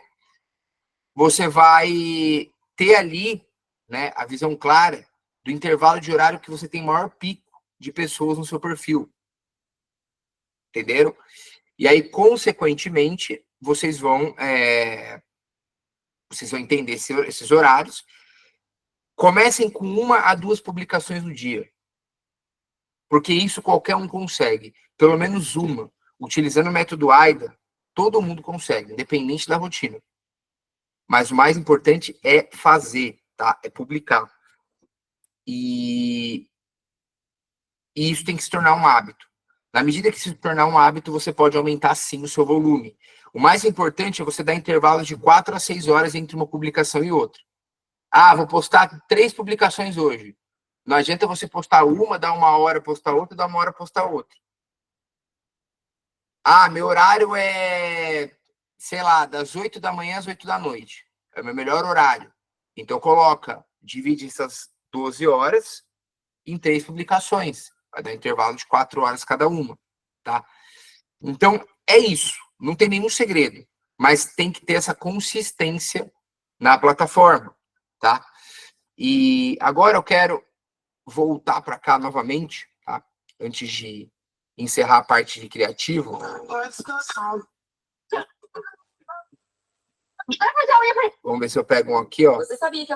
Você vai ter ali, né, a visão clara do intervalo de horário que você tem maior pico de pessoas no seu perfil. Entenderam? E aí, consequentemente, vocês vão entender esses horários. Comecem com 1 a 2 publicações no dia. Porque isso qualquer um consegue. Pelo menos uma. Utilizando o método AIDA, todo mundo consegue, independente da rotina. Mas o mais importante é fazer, tá? É publicar. E isso tem que se tornar um hábito. Na medida que se tornar um hábito, você pode aumentar, sim, o seu volume. O mais importante é você dar intervalos de 4 a 6 horas entre uma publicação e outra. Ah, vou postar 3 publicações hoje. Não adianta você postar uma, dar 1 hora, postar outra, dar 1 hora, postar outra. Ah, meu horário é, sei lá, das 8 da manhã às 8 da noite. É o meu melhor horário. Então, divide essas 12 horas em 3 publicações. Vai dar intervalo de 4 horas cada uma, tá? Então, é isso. Não tem nenhum segredo. Mas tem que ter essa consistência na plataforma, tá? E agora eu quero voltar para cá novamente, tá? Antes de encerrar a parte de criativo. Vamos ver se eu pego um aqui, ó. Você sabia que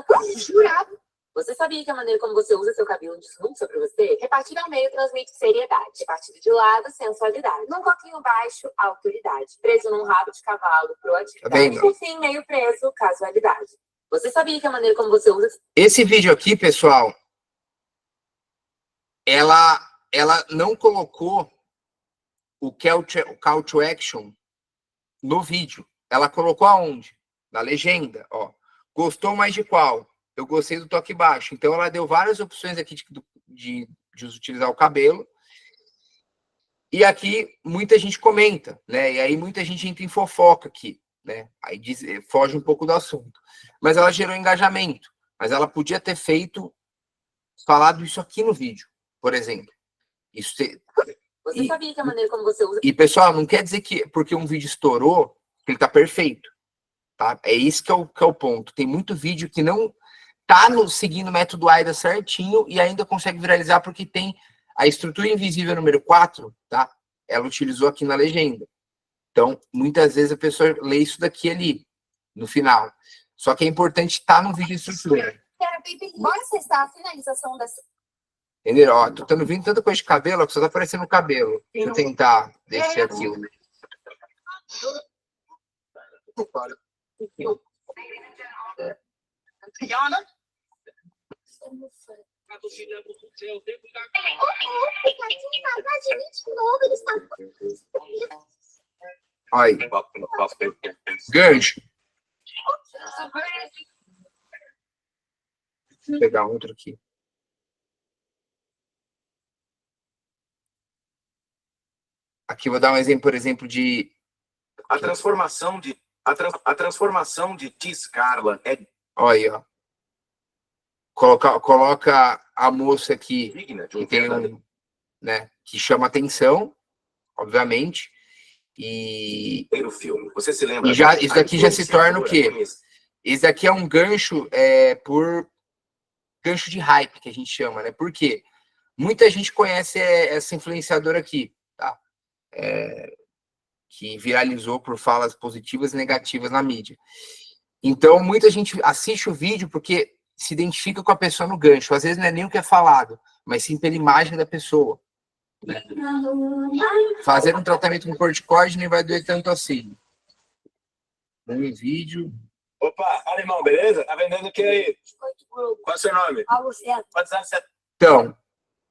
Você sabia que a maneira como você usa seu cabelo diz muito sobre você? Repartir ao meio transmite seriedade. Repartido de lado, sensualidade. Num coquinho baixo, autoridade. Preso num rabo de cavalo, proatividade. Tá Por fim, meio preso, casualidade. Você sabia que a maneira como você usa... Esse vídeo aqui, pessoal, ela não colocou o call to action no vídeo. Ela colocou aonde? Na legenda, ó. Gostou mais de qual? Eu gostei do toque baixo. Então, ela deu várias opções aqui de utilizar o cabelo. E aqui, muita gente comenta, né? E aí, muita gente entra em fofoca aqui, né? Aí foge um pouco do assunto. Mas ela gerou engajamento. Mas ela podia ter falado isso aqui no vídeo, por exemplo. Você sabia que a maneira como você usa... E, pessoal, não quer dizer que porque um vídeo estourou, que ele tá perfeito. Tá? É isso que é o ponto. Tem muito vídeo que não tá seguindo o método AIDA certinho e ainda consegue viralizar porque tem a estrutura invisível número 4, tá? Ela utilizou aqui na legenda. Então, muitas vezes a pessoa lê isso daqui ali, no final. Só que é importante estar no vídeo de estrutura. Bora acessar a finalização dessa... Entendeu? Ó, tô tendo vindo tanta coisa de cabelo, que só tá aparecendo o cabelo. Deixa eu tentar descer aquilo. Aí. Gancho. Vou pegar outro aqui. Aqui vou dar um exemplo, por exemplo, de... A transformação de T. Scarla é Olha aí, ó. Coloca a moça aqui digna de que um tem né, que chama atenção, obviamente, e verdadeiro filme. Você se lembra? isso daqui já se torna o quê? Esse daqui é um gancho por gancho de hype, que a gente chama, né? Por quê? Muita gente conhece essa influenciadora aqui, tá? Que viralizou por falas positivas e negativas na mídia. Então, muita gente assiste o vídeo porque se identifica com a pessoa no gancho. Às vezes não é nem o que é falado, mas sim pela imagem da pessoa. Né? Fazer um tratamento com corticoide nem vai doer tanto assim. Um vídeo. Opa, alemão, beleza? Tá vendendo o que aí? Qual é o seu nome? Quantos anos você... Então,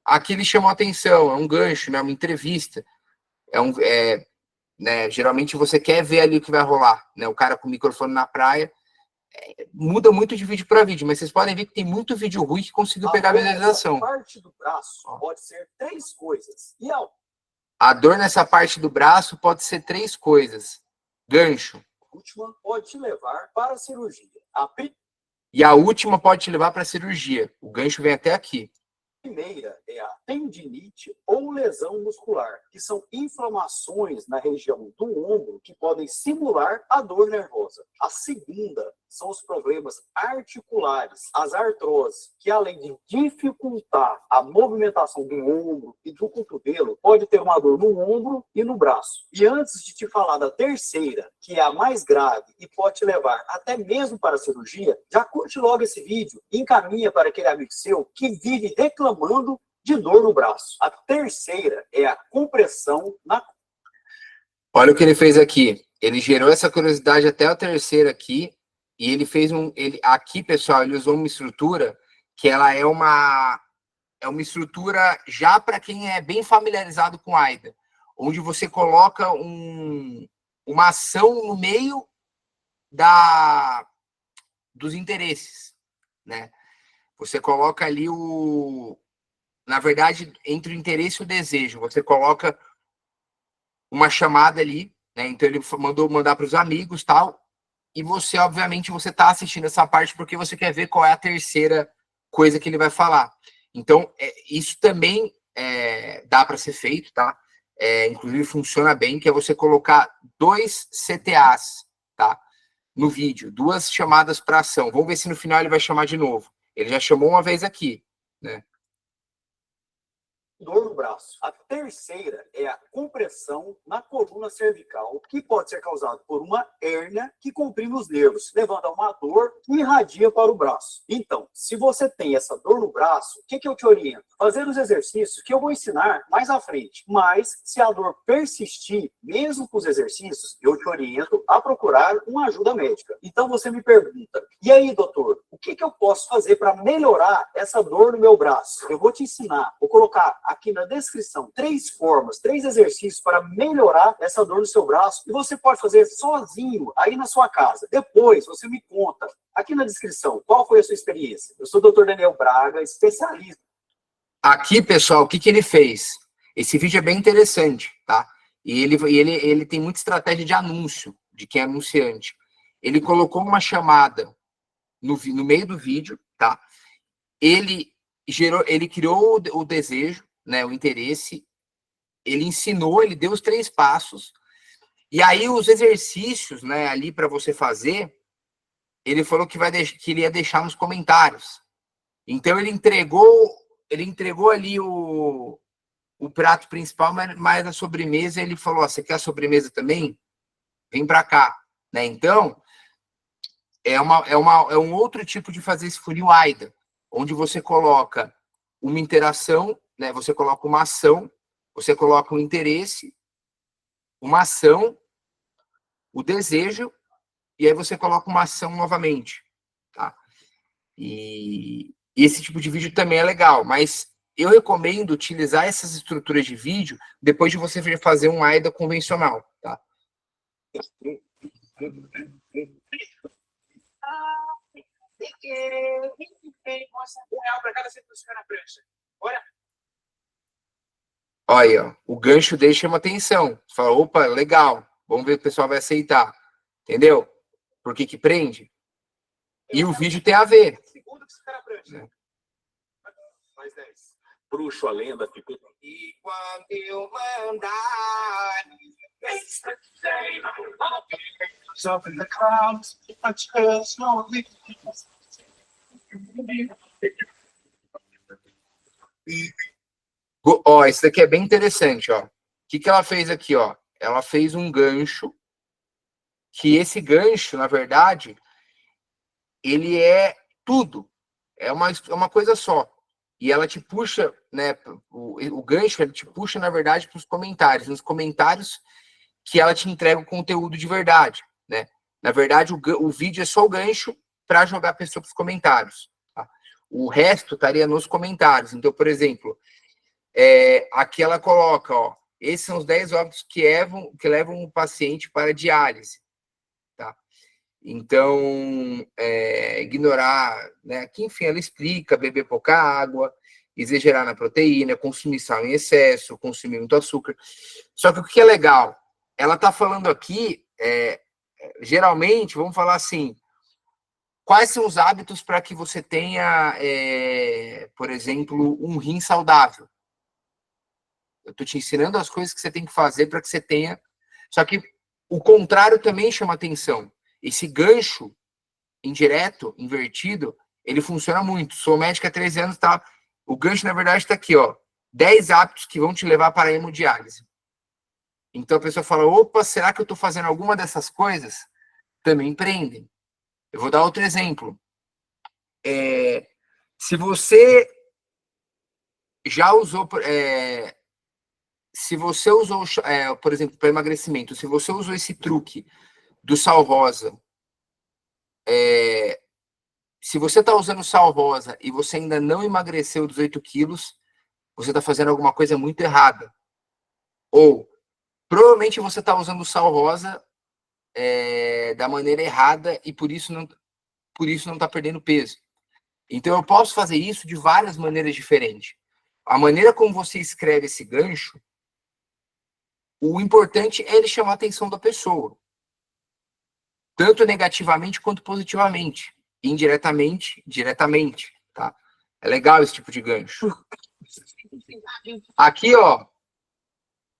aqui ele chamou a atenção, é um gancho, né? Uma entrevista. Né, geralmente você quer ver ali o que vai rolar, né? O cara com o microfone na praia. Muda muito de vídeo para vídeo, mas vocês podem ver que tem muito vídeo ruim que conseguiu pegar a visualização. A parte do braço pode ser 3 coisas. A dor nessa parte do braço pode ser 3 coisas. Gancho. A última pode te levar para a cirurgia. E a última pode te levar para a cirurgia. O gancho vem até aqui. A primeira é a tendinite ou lesão muscular, que são inflamações na região do ombro que podem simular a dor nervosa. A segunda são os problemas articulares, as artroses, que além de dificultar a movimentação do ombro e do cotovelo, pode ter uma dor no ombro e no braço. E antes de te falar da terceira, que é a mais grave e pode te levar até mesmo para a cirurgia, já curte logo esse vídeo e encaminha para aquele amigo seu que vive reclamando de dor no braço. A terceira é a compressão na... Olha o que ele fez aqui. Ele gerou essa curiosidade até a terceira aqui. E ele fez aqui, pessoal, ele usou uma estrutura que ela é uma estrutura já para quem é bem familiarizado com AIDA, onde você coloca uma ação no meio dos interesses, né? Você coloca ali na verdade, entre o interesse e o desejo, você coloca uma chamada ali, né? Então ele mandou mandar para os amigos, tal. E você, obviamente, você está assistindo essa parte porque você quer ver qual é a terceira coisa que ele vai falar. Então, isso também dá para ser feito, tá? Inclusive, funciona bem, que é você colocar 2 CTAs, tá? No vídeo, 2 chamadas para ação. Vamos ver se no final ele vai chamar de novo. Ele já chamou uma vez aqui, né? Dor no braço. A terceira é a compressão na coluna cervical, que pode ser causada por uma hérnia que comprime os nervos, levando a uma dor que irradia para o braço. Então, se você tem essa dor no braço, o que eu te oriento? Fazer os exercícios que eu vou ensinar mais à frente. Mas, se a dor persistir, mesmo com os exercícios, eu te oriento a procurar uma ajuda médica. Então, você me pergunta, e aí, doutor, o que eu posso fazer para melhorar essa dor no meu braço? Eu vou te ensinar, vou colocar aqui na descrição 3 formas, 3 exercícios para melhorar essa dor no seu braço e você pode fazer sozinho aí na sua casa. Depois você me conta aqui na descrição qual foi a sua experiência. Eu sou o Dr. Daniel Braga, especialista. Aqui, pessoal, o que ele fez? Esse vídeo é bem interessante, tá? E ele tem muita estratégia de anúncio, de quem é anunciante. Ele colocou uma chamada no meio do vídeo, tá? Ele criou o desejo, né, o interesse, ele ensinou, ele deu os 3 passos, e aí os exercícios, né, ali para você fazer, ele falou que ele ia deixar nos comentários. Então ele entregou ali o prato principal, mas a sobremesa ele falou: você quer a sobremesa também? Vem para cá, né? Então é um outro tipo de fazer esse funil AIDA, onde você coloca uma interação, né? Você coloca uma ação, você coloca um interesse, uma ação, o desejo, e aí você coloca uma ação novamente, tá? E esse tipo de vídeo também é legal, mas eu recomendo utilizar essas estruturas de vídeo depois de você fazer um AIDA convencional, tá? Olha aí, ó, o gancho dele chama atenção. Você fala, opa, legal, vamos ver se o pessoal vai aceitar. Entendeu? Por que prende? E o vídeo tem a ver. Mais 10. Bruxo, a lenda ficou. E quando eu mandar. Up in the clouds, I just know Ó, esse daqui é bem interessante, ó. O que ela fez aqui, ó? Ela fez um gancho, que esse gancho, na verdade, ele é tudo. É uma coisa só. E ela te puxa, né? O gancho, ele te puxa, na verdade, para os comentários. Nos comentários que ela te entrega o conteúdo de verdade, né? Na verdade, o vídeo é só o gancho para jogar a pessoa para os comentários. Tá? O resto estaria nos comentários. Então, por exemplo, aqui ela coloca, ó, esses são os 10 óbitos que levam o paciente para diálise. Tá? Então, ignorar, né? Aqui, enfim, ela explica, beber pouca água, exagerar na proteína, consumir sal em excesso, consumir muito açúcar. Só que o que é legal? Ela está falando aqui, geralmente, vamos falar assim, quais são os hábitos para que você tenha, por exemplo, um rim saudável? Eu estou te ensinando as coisas que você tem que fazer para que você tenha... Só que o contrário também chama atenção. Esse gancho indireto, invertido, ele funciona muito. Sou médica há 13 anos, tá? O gancho, na verdade, está aqui, ó. 10 hábitos que vão te levar para a hemodiálise. Então a pessoa fala, opa, será que eu estou fazendo alguma dessas coisas? Também prendem. Eu vou dar outro exemplo. Se você já usou... se você usou, por exemplo, para emagrecimento, se você usou esse truque do sal rosa, se você está usando sal rosa e você ainda não emagreceu 18 quilos, você está fazendo alguma coisa muito errada. Ou, provavelmente você está usando sal rosa da maneira errada e por isso não está perdendo peso. Então, eu posso fazer isso de várias maneiras diferentes. A maneira como você escreve esse gancho, o importante é ele chamar a atenção da pessoa. Tanto negativamente quanto positivamente. Indiretamente, diretamente, tá? É legal esse tipo de gancho. Aqui, ó,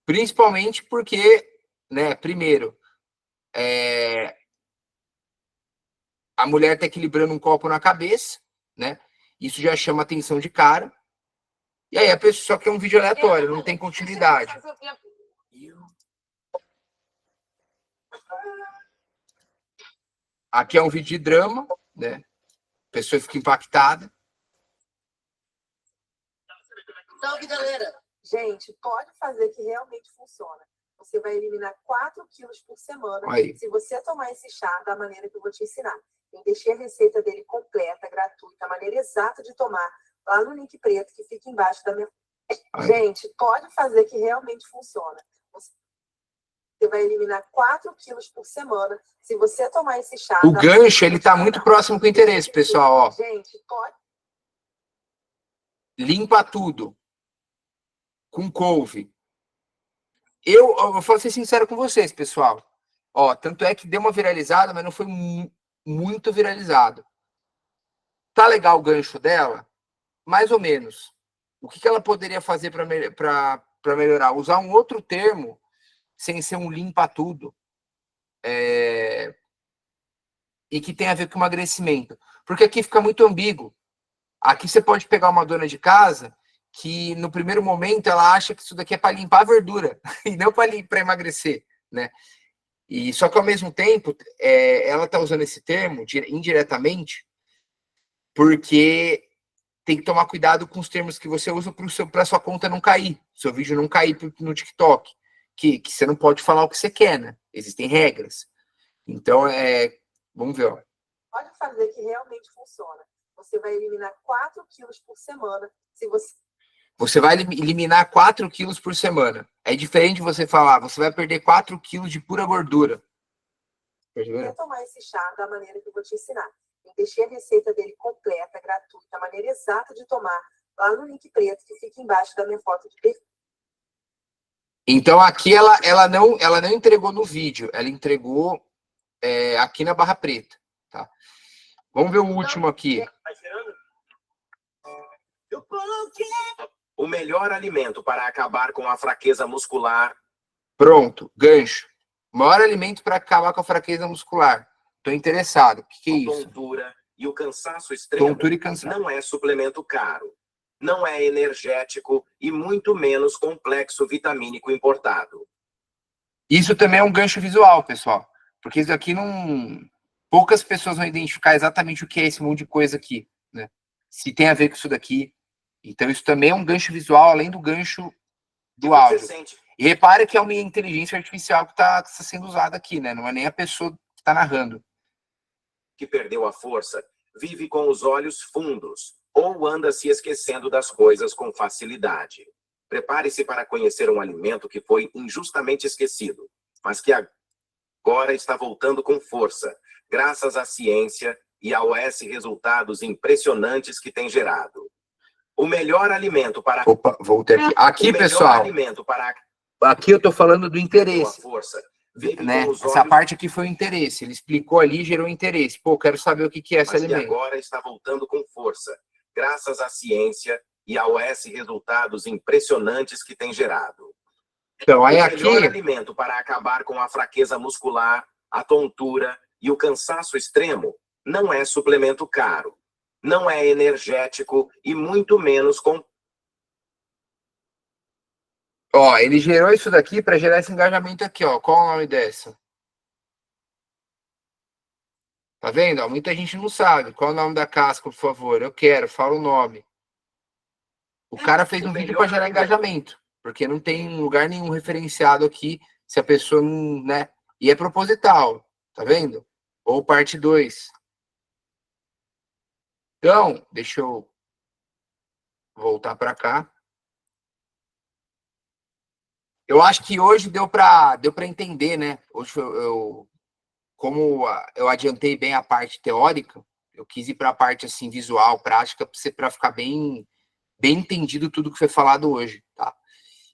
principalmente porque, né, primeiro, a mulher tá equilibrando um copo na cabeça, né? Isso já chama atenção de cara. E aí a pessoa quer um vídeo aleatório, não tem continuidade. Aqui é um vídeo de drama, né? A pessoa fica impactada. Salve, galera! Gente, pode fazer que realmente funciona. Você vai eliminar 4 quilos por semana Aí. se você tomar esse chá da maneira que eu vou te ensinar. Eu deixei a receita dele completa, gratuita, a maneira exata de tomar, lá no link preto que fica embaixo da minha... Aí. Gente, pode fazer que realmente funciona. Você vai eliminar 4 quilos por semana se você tomar esse chá... O gancho, ele tá muito próximo com o interesse, pessoal, ó. Gente, pode... Limpa tudo. Com couve. Eu vou ser sincero com vocês, pessoal. Ó, tanto é que deu uma viralizada, mas não foi muito viralizado. Tá legal o gancho dela? Mais ou menos. O que ela poderia fazer para melhorar? Usar um outro termo, sem ser um limpa tudo. E que tem a ver com emagrecimento. Porque aqui fica muito ambíguo. Aqui você pode pegar uma dona de casa que no primeiro momento ela acha que isso daqui é para limpar a verdura e não para emagrecer, né? E só que ao mesmo tempo ela está usando esse termo indiretamente porque tem que tomar cuidado com os termos que você usa para sua conta não cair, seu vídeo não cair no TikTok, que você não pode falar o que você quer, né? Existem regras. Então vamos ver, ó. Pode fazer que realmente funciona. Você vai eliminar 4 quilos por semana se Você vai eliminar 4 quilos por semana. É diferente de você falar, você vai perder 4 quilos de pura gordura. Quer tomar esse chá da maneira que eu vou te ensinar. Eu deixei a receita dele completa, gratuita, a maneira exata de tomar, lá no link preto que fica embaixo da minha foto de perfil. Então aqui ela não entregou no vídeo, ela entregou aqui na barra preta. Tá? Vamos ver o último aqui. O melhor alimento para acabar com a fraqueza muscular. Pronto, gancho. O maior alimento para acabar com a fraqueza muscular. Estou interessado. O que é isso? Tontura e o cansaço extremo Tontura e cansaço. não é suplemento caro. não é energético e muito menos complexo vitamínico importado. Isso também é um gancho visual, pessoal. Porque isso aqui não... Poucas pessoas vão identificar exatamente o que é esse monte de coisa aqui, né? Se tem a ver com isso daqui. Então, isso também é um gancho visual, além do gancho do áudio. E repare que é uma inteligência artificial que está sendo usada aqui, né? Não é nem a pessoa que está narrando. Que perdeu a força, vive com os olhos fundos ou anda se esquecendo das coisas com facilidade. Prepare-se para conhecer um alimento que foi injustamente esquecido, mas que agora está voltando com força, graças à ciência e ao resultados impressionantes que tem gerado. O melhor alimento para... Opa, voltei aqui. Aqui, pessoal, aqui eu estou falando do interesse. Né? Essa parte aqui foi o interesse. Ele explicou ali e gerou interesse. Pô, quero saber o que é esse alimento. Que agora está voltando com força, graças à ciência e ao resultados impressionantes que tem gerado. Então, aí o aqui... melhor alimento para acabar com a fraqueza muscular, a tontura e o cansaço extremo não é suplemento caro, não é energético e muito menos com... Ó, ele gerou isso daqui para gerar esse engajamento aqui, ó. Qual o nome dessa? Tá vendo? Ó, muita gente não sabe. Qual é o nome da casca, por favor? Eu quero, fala o nome. O cara fez um vídeo para gerar engajamento, porque não tem lugar nenhum referenciado aqui se a pessoa não, né? E é proposital, tá vendo? Ou parte 2. Então, deixa eu voltar para cá. Eu acho que hoje deu para entender, né? Hoje como eu adiantei bem a parte teórica, eu quis ir para a parte assim visual, prática, para ficar bem entendido tudo que foi falado hoje, tá?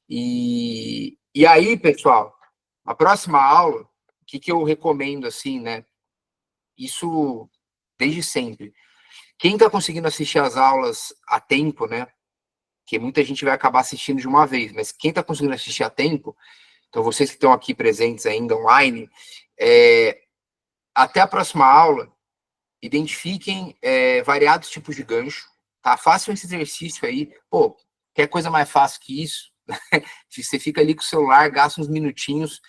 E aí, pessoal, a próxima aula, o que eu recomendo assim, né? Isso desde sempre. Quem está conseguindo assistir as aulas a tempo, né? Que muita gente vai acabar assistindo de uma vez, mas quem está conseguindo assistir a tempo, então vocês que estão aqui presentes ainda online, até a próxima aula, identifiquem variados tipos de gancho, tá? Façam esse exercício aí, pô, quer coisa mais fácil que isso? Você fica ali com o celular, gasta uns minutinhos,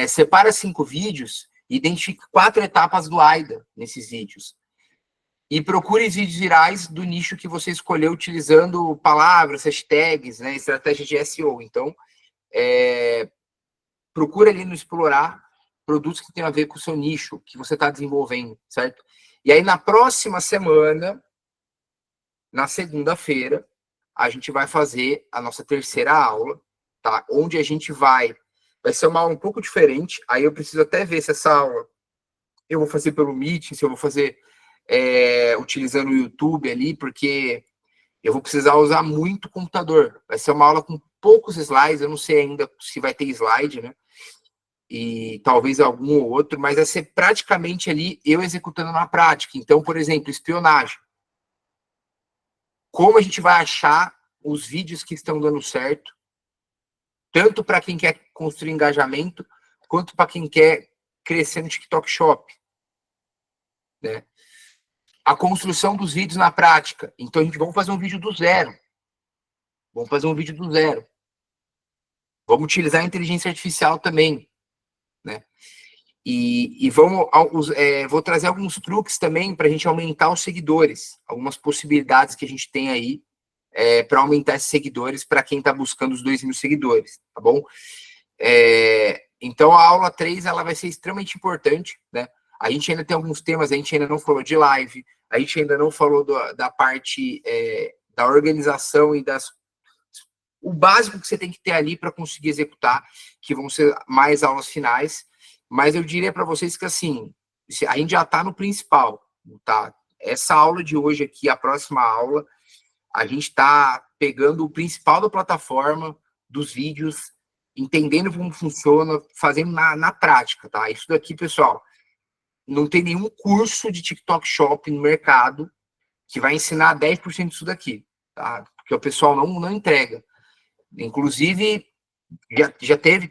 separa 5 vídeos e identifique 4 etapas do AIDA nesses vídeos. E procure vídeos virais do nicho que você escolheu utilizando palavras, hashtags, né, estratégia de SEO. Então, procure ali no explorar produtos que tenham a ver com o seu nicho, que você está desenvolvendo, certo? E aí, na próxima semana, na segunda-feira, a gente vai fazer a nossa terceira aula, tá? Onde a gente vai ser uma aula um pouco diferente. Aí eu preciso até ver se essa aula eu vou fazer pelo Meet, se eu vou fazer utilizando o YouTube ali, porque eu vou precisar usar muito computador. Vai ser uma aula com poucos slides, eu não sei ainda se vai ter slide, né? E talvez algum ou outro, mas vai ser praticamente ali eu executando na prática. Então, por exemplo, espionagem. Como a gente vai achar os vídeos que estão dando certo, tanto para quem quer construir engajamento, quanto para quem quer crescer no TikTok Shop, né? A construção dos vídeos na prática. Então, a gente vamos fazer um vídeo do zero. Vamos fazer um vídeo do zero. Vamos utilizar a inteligência artificial também, né? E vou trazer alguns truques também para a gente aumentar os seguidores. Algumas possibilidades que a gente tem aí para aumentar esses seguidores para quem está buscando os 2.000 seguidores, tá bom? Então, a aula 3 ela vai ser extremamente importante, né? A gente ainda tem alguns temas, a gente ainda não falou de live, a gente ainda não falou da parte da organização e o básico que você tem que ter ali para conseguir executar, que vão ser mais aulas finais, mas eu diria para vocês que, assim, a gente já está no principal, tá? Essa aula de hoje aqui, a próxima aula, a gente está pegando o principal da plataforma, dos vídeos, entendendo como funciona, fazendo na prática, tá? Isso daqui, pessoal, não tem nenhum curso de TikTok Shop no mercado que vai ensinar 10% disso daqui, tá? Porque o pessoal não entrega. Inclusive,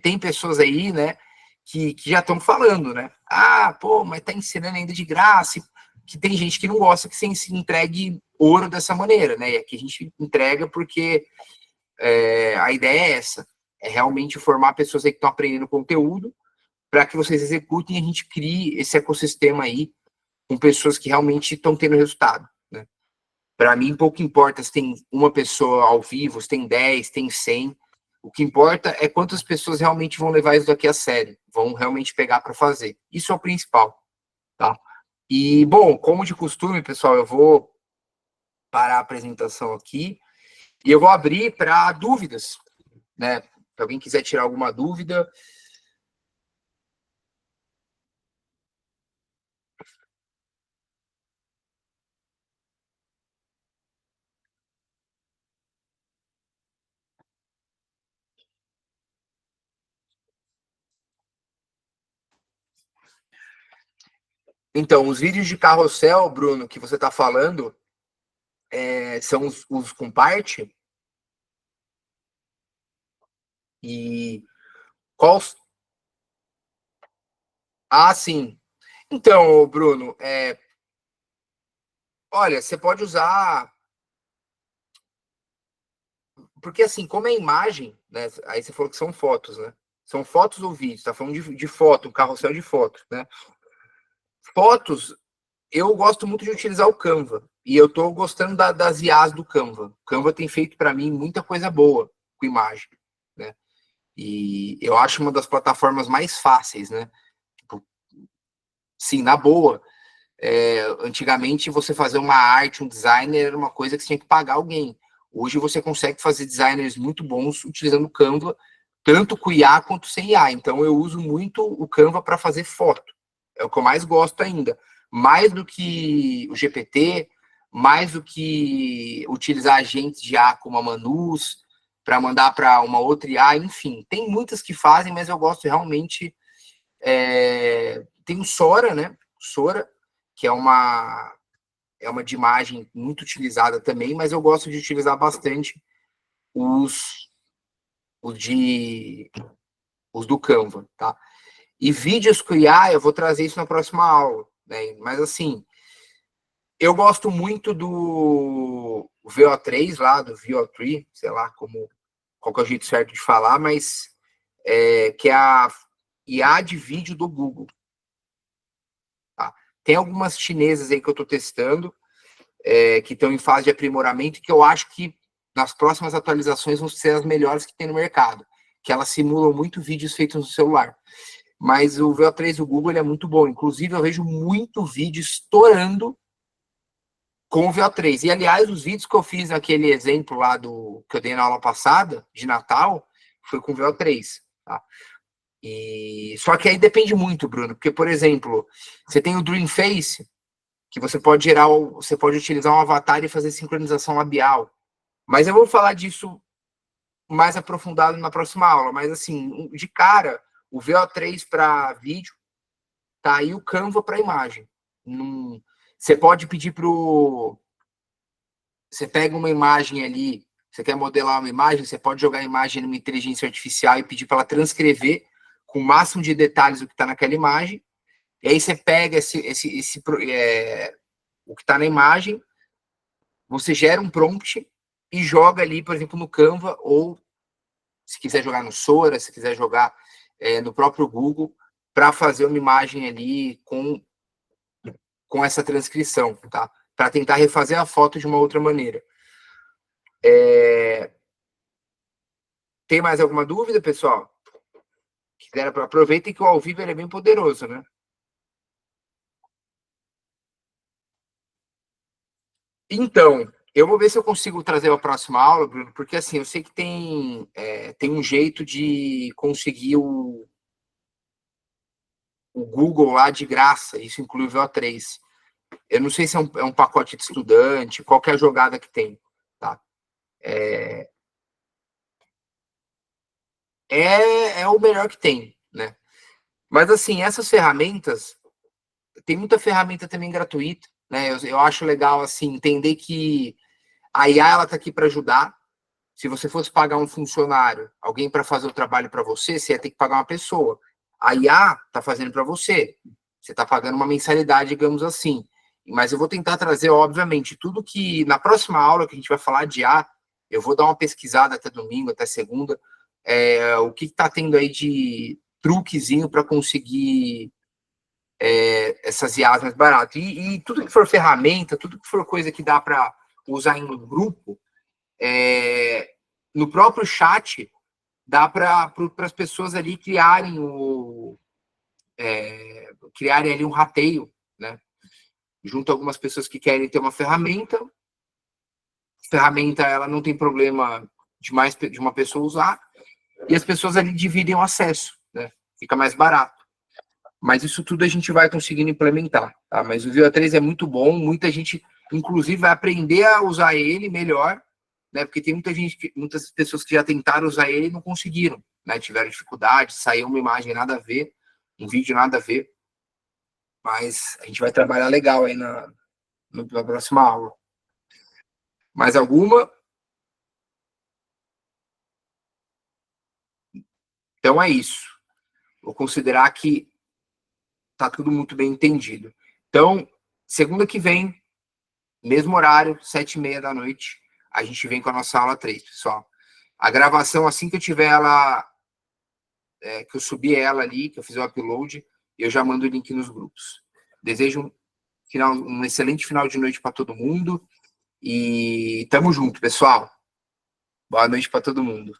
tem pessoas aí, né, que já estão falando, né? Ah, pô, mas tá ensinando ainda de graça. Que tem gente que não gosta que você entregue ouro dessa maneira, né? E aqui a gente entrega porque a ideia é essa, é realmente formar pessoas aí que estão aprendendo conteúdo para que vocês executem e a gente crie esse ecossistema aí com pessoas que realmente estão tendo resultado, né? Para mim, pouco importa se tem uma pessoa ao vivo, se tem 10, tem 100. O que importa é quantas pessoas realmente vão levar isso daqui a sério, vão realmente pegar para fazer. Isso é o principal, tá? E, bom, como de costume, pessoal, eu vou parar a apresentação aqui e eu vou abrir para dúvidas, né? Se alguém quiser tirar alguma dúvida. Então, os vídeos de carrossel, Bruno, que você está falando, são os com parte? E qual... Ah, sim. Então, Bruno, olha, você pode usar... Porque, assim, como é imagem, né? Aí você falou que são fotos, né? São fotos ou vídeos? Tá falando de foto, um carrossel de fotos, né? Fotos, eu gosto muito de utilizar o Canva. E eu tô gostando das IAs do Canva. O Canva tem feito, para mim, muita coisa boa com imagem, né? E eu acho uma das plataformas mais fáceis, né? Tipo, sim, na boa. Antigamente, você fazer uma arte, um designer, era uma coisa que você tinha que pagar alguém. Hoje você consegue fazer designers muito bons utilizando o Canva, tanto com IA quanto sem IA. Então, eu uso muito o Canva para fazer foto. É o que eu mais gosto ainda. Mais do que o GPT, mais do que utilizar agentes de IA como a Manus, para mandar para uma outra IA, enfim. Tem muitas que fazem, mas eu gosto realmente... tem o Sora, né? Sora, que é uma de imagem muito utilizada também, mas eu gosto de utilizar bastante os do Canva, tá? E vídeos com IA, eu vou trazer isso na próxima aula, né? Mas assim, eu gosto muito do VO3 lá, do VO3, sei lá qual que é o jeito certo de falar, mas que é a IA de vídeo do Google. Tá? Tem algumas chinesas aí que eu estou testando, que estão em fase de aprimoramento, que eu acho que nas próximas atualizações vão ser as melhores que tem no mercado, que elas simulam muito vídeos feitos no celular. Mas o VO3 do Google ele é muito bom. Inclusive, eu vejo muito vídeo estourando com o VO3. E, aliás, os vídeos que eu fiz naquele exemplo lá que eu dei na aula passada, de Natal, foi com o VO3. Tá? Só que aí depende muito, Bruno, porque, por exemplo, você tem o Dream Face, que você pode utilizar um avatar e fazer sincronização labial. Mas eu vou falar disso mais aprofundado na próxima aula. Mas, assim, de cara, o VO3 para vídeo, tá aí o Canva para imagem. Você pode pedir Você pega uma imagem ali, você quer modelar uma imagem, você pode jogar a imagem numa inteligência artificial e pedir para ela transcrever com o máximo de detalhes o que está naquela imagem. E aí você pega o que está na imagem, você gera um prompt e joga ali, por exemplo, no Canva, ou se quiser jogar no Sora, se quiser jogar no próprio Google, para fazer uma imagem ali com essa transcrição, tá? Para tentar refazer a foto de uma outra maneira. Tem mais alguma dúvida, pessoal? Aproveitem que o ao vivo é bem poderoso, né? Então, eu vou ver se eu consigo trazer a próxima aula, Bruno, porque assim, eu sei que tem um jeito de conseguir o Google lá de graça, isso inclui o VO3. Eu não sei se é um pacote de estudante, qual que é a jogada que tem, tá? É o melhor que tem, né? Mas assim, essas ferramentas, tem muita ferramenta também gratuita, né? Eu acho legal, assim, entender que a IA, ela tá aqui para ajudar. Se você fosse pagar um funcionário, alguém para fazer o trabalho para você, você ia ter que pagar uma pessoa. A IA tá fazendo para você. Você tá pagando uma mensalidade, digamos assim. Mas eu vou tentar trazer, obviamente, tudo que na próxima aula que a gente vai falar de IA, eu vou dar uma pesquisada até domingo, até segunda, o que está tendo aí de truquezinho para conseguir essas IAs mais baratas. E tudo que for ferramenta, tudo que for coisa que dá para usar em um grupo, no próprio chat, dá para as pessoas ali criarem ali um rateio, né? Junto a algumas pessoas que querem ter uma ferramenta. Ferramenta, ela não tem problema de uma pessoa usar, e as pessoas ali dividem o acesso, né? Fica mais barato. Mas isso tudo a gente vai conseguindo implementar, tá? Mas o Veo 3 é muito bom, muita gente, inclusive, vai aprender a usar ele melhor, né? Porque tem muitas pessoas que já tentaram usar ele e não conseguiram, né? Tiveram dificuldade, saiu uma imagem nada a ver, um vídeo nada a ver. Mas a gente vai trabalhar legal aí na próxima aula. Mais alguma? Então é isso. Vou considerar que tá tudo muito bem entendido. Então, segunda que vem, mesmo horário, 7h30 da noite, a gente vem com a nossa aula 3, pessoal. A gravação, assim que eu tiver ela, que eu subir ela ali, que eu fizer o upload, eu já mando o link nos grupos. Desejo um excelente final de noite para todo mundo e tamo junto, pessoal. Boa noite para todo mundo.